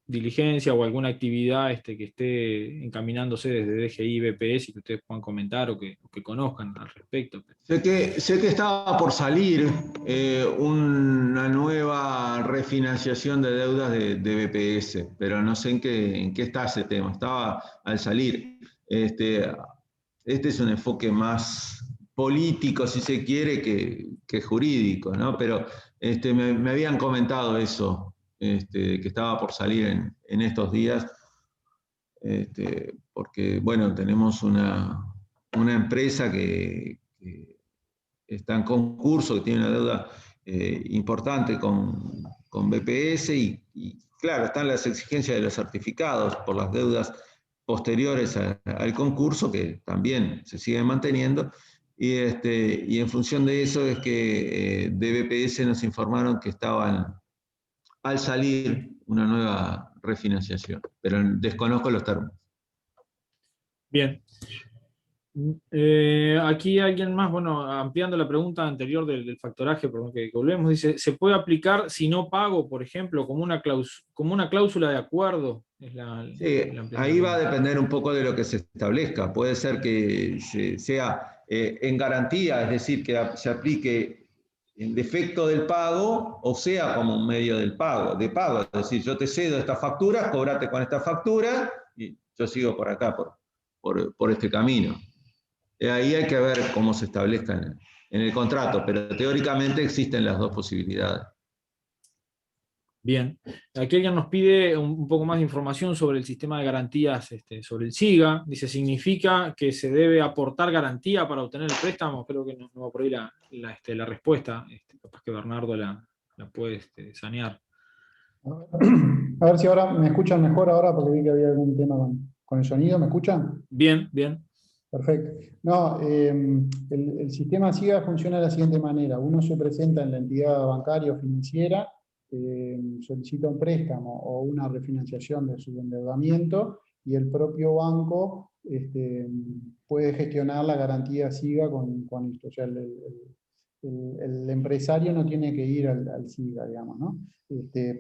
diligencia o alguna actividad que esté encaminándose desde DGI y BPS y que ustedes puedan comentar o que conozcan al respecto. Sé que estaba por salir una nueva refinanciación de deudas de BPS, pero no sé en qué está ese tema. Estaba al salir. Este es un enfoque más político, si se quiere, que jurídico, ¿no? Pero me habían comentado eso, que estaba por salir en estos días, porque, bueno, tenemos una empresa que está en concurso, que tiene una deuda importante con BPS y, claro, están las exigencias de los certificados por las deudas posteriores al concurso, que también se siguen manteniendo, y en función de eso es que de BPS nos informaron que estaban al salir una nueva refinanciación, pero desconozco los términos. Bien. Aquí alguien más, bueno, ampliando la pregunta anterior del factoraje, perdón, que volvemos, dice, ¿se puede aplicar si no pago, por ejemplo, como una cláusula de acuerdo? Sí, ahí va a depender un poco de lo que se establezca. Puede ser que sea en garantía, es decir, que se aplique en defecto del pago o sea como un medio de pago. Es decir, yo te cedo esta factura, cobrate con esta factura y yo sigo por acá, por este camino. Ahí hay que ver cómo se establezca en el contrato, pero teóricamente existen las dos posibilidades. Bien. Aquí alguien nos pide un poco más de información sobre el sistema de garantías, sobre el SIGA. Dice, ¿significa que se debe aportar garantía para obtener el préstamo? Creo que no va por ahí la respuesta. Capaz que Bernardo la puede sanear. A ver si ahora me escuchan mejor ahora, porque vi que había algún tema con el sonido. ¿Me escuchan? Bien, bien. Perfecto. No, el sistema SIGA funciona de la siguiente manera. Uno se presenta en la entidad bancaria o financiera, solicita un préstamo o una refinanciación de su endeudamiento y el propio banco puede gestionar la garantía SIGA con esto. O sea, el empresario no tiene que ir al SIGA, digamos, ¿no?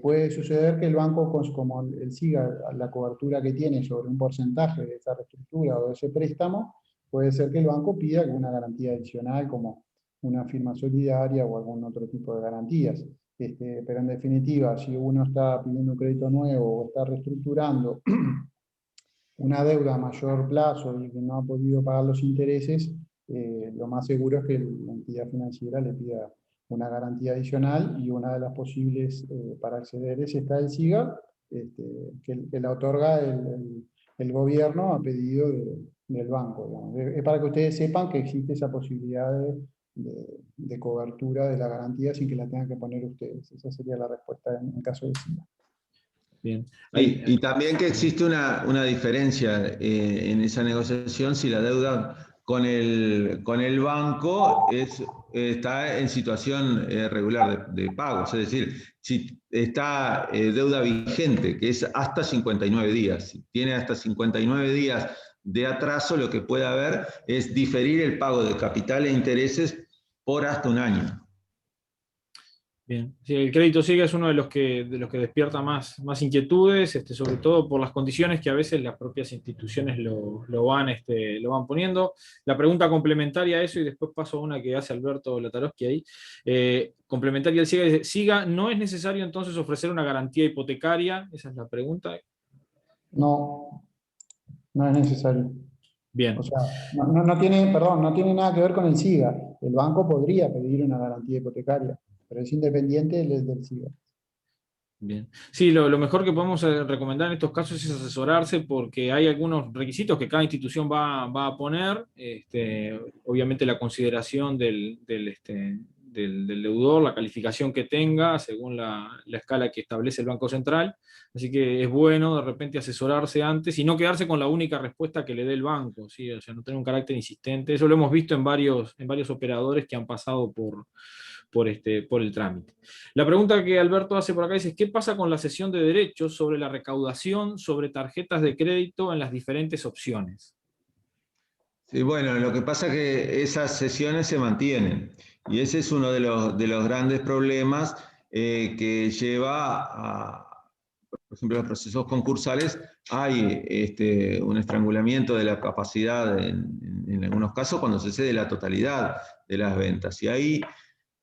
Puede suceder que el banco, como el SIGA, la cobertura que tiene sobre un porcentaje de esa reestructura o de ese préstamo, puede ser que el banco pida alguna garantía adicional, como una firma solidaria o algún otro tipo de garantías. Pero en definitiva, si uno está pidiendo un crédito nuevo o está reestructurando una deuda a mayor plazo y que no ha podido pagar los intereses, lo más seguro es que la entidad financiera le pida una garantía adicional, y una de las posibles para acceder es esta del SIGA, que la otorga el gobierno a pedido del banco. Digamos. Es para que ustedes sepan que existe esa posibilidad de cobertura de la garantía sin que la tengan que poner ustedes. Esa sería la respuesta en caso de SIGA. Bien. Y también que existe una diferencia en esa negociación si la deuda con el banco está en situación regular de pagos, es decir, si está deuda vigente, que es hasta 59 días, si tiene hasta 59 días de atraso, lo que puede haber es diferir el pago de capital e intereses por hasta un año. Bien. Sí, el crédito SIGA es uno de los que despierta más inquietudes, sobre todo por las condiciones que a veces las propias instituciones lo van poniendo. La pregunta complementaria a eso, y después paso a una que hace Alberto Latarosky ahí, complementaria al SIGA, SIGA, ¿no es necesario entonces ofrecer una garantía hipotecaria? Esa es la pregunta. No, no es necesario. O Bien. sea, no tiene, perdón, no tiene nada que ver con el SIGA. El banco podría pedir una garantía hipotecaria, pero es independiente del SIGA. Bien. Sí, lo mejor que podemos recomendar en estos casos es asesorarse porque hay algunos requisitos que cada institución va a poner. Obviamente la consideración del deudor, la calificación que tenga según la escala que establece el Banco Central. Así que es bueno de repente asesorarse antes y no quedarse con la única respuesta que le dé el banco, ¿sí? O sea, no tener un carácter insistente. Eso lo hemos visto en varios operadores que han pasado por el trámite. La pregunta que Alberto hace por acá dice, ¿qué pasa con la cesión de derechos sobre la recaudación sobre tarjetas de crédito en las diferentes opciones? Sí, bueno, lo que pasa es que esas sesiones se mantienen y ese es uno de los grandes problemas que lleva a, por ejemplo, los procesos concursales, hay un estrangulamiento de la capacidad en algunos casos cuando se cede la totalidad de las ventas. Y ahí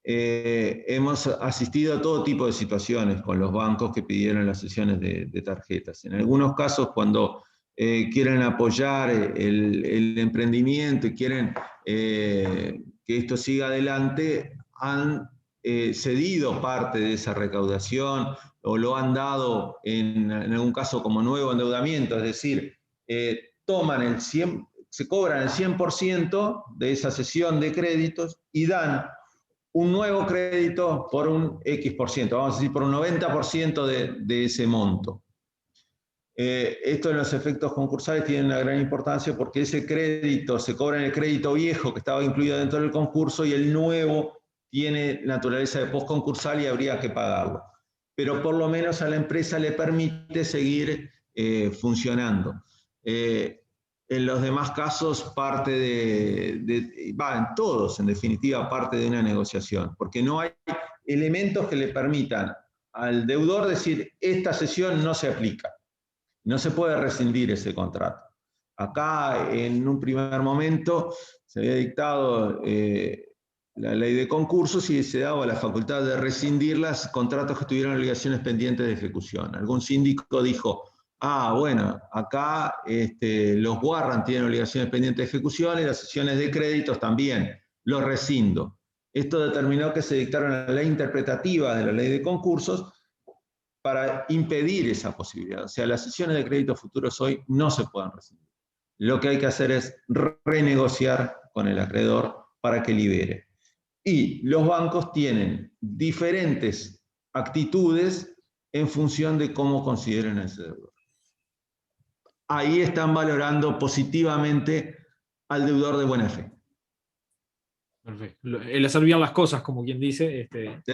hemos asistido a todo tipo de situaciones con los bancos que pidieron las sesiones de tarjetas. En algunos casos, cuando quieren apoyar el emprendimiento y quieren que esto siga adelante, han cedido parte de esa recaudación o lo han dado en algún caso como nuevo endeudamiento, es decir, toman el 100, se cobran el 100% de esa cesión de créditos y dan un nuevo crédito por un X%, vamos a decir por un 90% de ese monto. Esto en los efectos concursales tiene una gran importancia porque ese crédito se cobra en el crédito viejo que estaba incluido dentro del concurso y el nuevo tiene naturaleza de postconcursal y habría que pagarlo. Pero por lo menos a la empresa le permite seguir funcionando. En los demás casos parte en todos en definitiva parte de una negociación, porque no hay elementos que le permitan al deudor decir esta cesión no se aplica. No se puede rescindir ese contrato. Acá, en un primer momento, se había dictado la ley de concursos y se daba la facultad de rescindir los contratos que tuvieran obligaciones pendientes de ejecución. Algún síndico dijo, bueno, acá los Warrant tienen obligaciones pendientes de ejecución y las sesiones de créditos también, los rescindo. Esto determinó que se dictara una ley interpretativa de la ley de concursos para impedir esa posibilidad. O sea, las sesiones de créditos futuros hoy no se pueden rescindir. Lo que hay que hacer es renegociar con el acreedor para que libere. Y los bancos tienen diferentes actitudes en función de cómo consideren ese deudor. Ahí están valorando positivamente al deudor de buena fe. Perfecto. El hacer bien las cosas, como quien dice,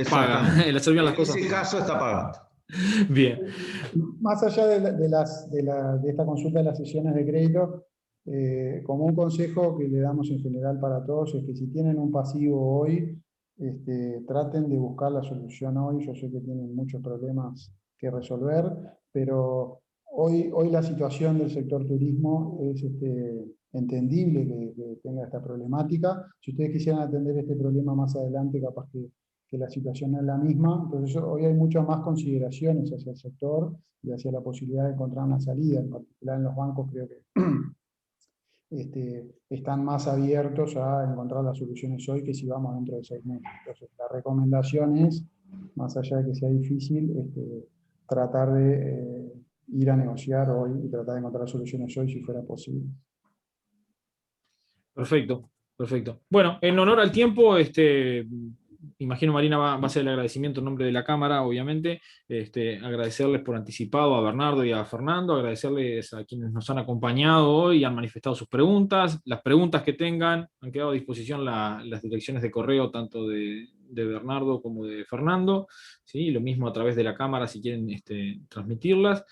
paga. El hacer bien las En cosas. ese caso está pagando. Bien. Más allá de esta consulta de las sesiones de crédito, como un consejo que le damos en general para todos es que si tienen un pasivo hoy, traten de buscar la solución hoy. Yo sé que tienen muchos problemas que resolver, pero hoy la situación del sector turismo es entendible que tenga esta problemática. Si ustedes quisieran atender este problema más adelante, capaz que la situación no es la misma. Entonces hoy hay muchas más consideraciones hacia el sector y hacia la posibilidad de encontrar una salida. En particular en los bancos creo que están más abiertos a encontrar las soluciones hoy que si vamos dentro de 6 meses. Entonces la recomendación es, más allá de que sea difícil, tratar de ir a negociar hoy y tratar de encontrar soluciones hoy si fuera posible. Perfecto, perfecto. Bueno, en honor al tiempo, imagino Marina va a hacer el agradecimiento en nombre de la Cámara, obviamente. Agradecerles por anticipado a Bernardo y a Fernando, agradecerles a quienes nos han acompañado hoy y han manifestado sus preguntas. Las preguntas que tengan, han quedado a disposición las direcciones de correo, tanto de Bernardo como de Fernando. ¿Sí? Lo mismo a través de la Cámara si quieren transmitirlas.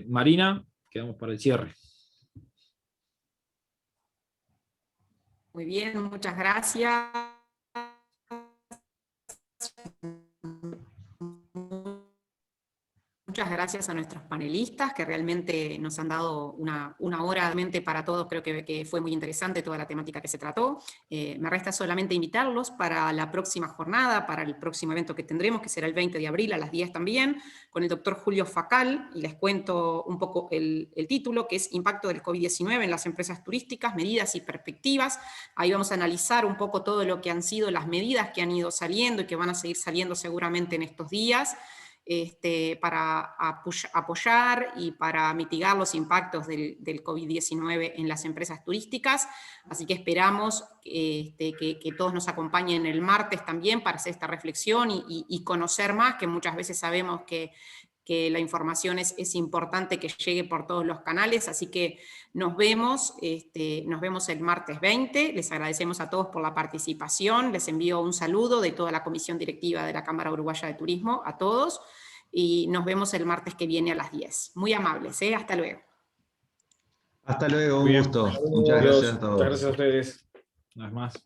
Marina, quedamos para el cierre. Muy bien, muchas gracias. muchas gracias a nuestros panelistas que realmente nos han dado una hora de mente para todos. Creo que fue muy interesante toda la temática que se trató. Me resta solamente invitarlos para la próxima jornada, para el próximo evento que tendremos, que será el 20 de abril a las 10 también, con el doctor Julio Facal, y les cuento un poco el título, que es Impacto del COVID-19 en las empresas turísticas, medidas y perspectivas. Ahí vamos a analizar un poco todo lo que han sido las medidas que han ido saliendo y que van a seguir saliendo seguramente en estos días, para apoyar y para mitigar los impactos del COVID-19 en las empresas turísticas. Así que esperamos que todos nos acompañen el martes también para hacer esta reflexión y conocer más, que muchas veces sabemos que la información es importante que llegue por todos los canales. Así que nos vemos el martes 20. Les agradecemos a todos por la participación. Les envío un saludo de toda la comisión directiva de la Cámara Uruguaya de Turismo a todos, y nos vemos el martes que viene a las 10. Muy amables, hasta luego. Hasta luego, un Muy bien. gusto. Muchas gracias a todos. Muchas gracias a ustedes. Nada más.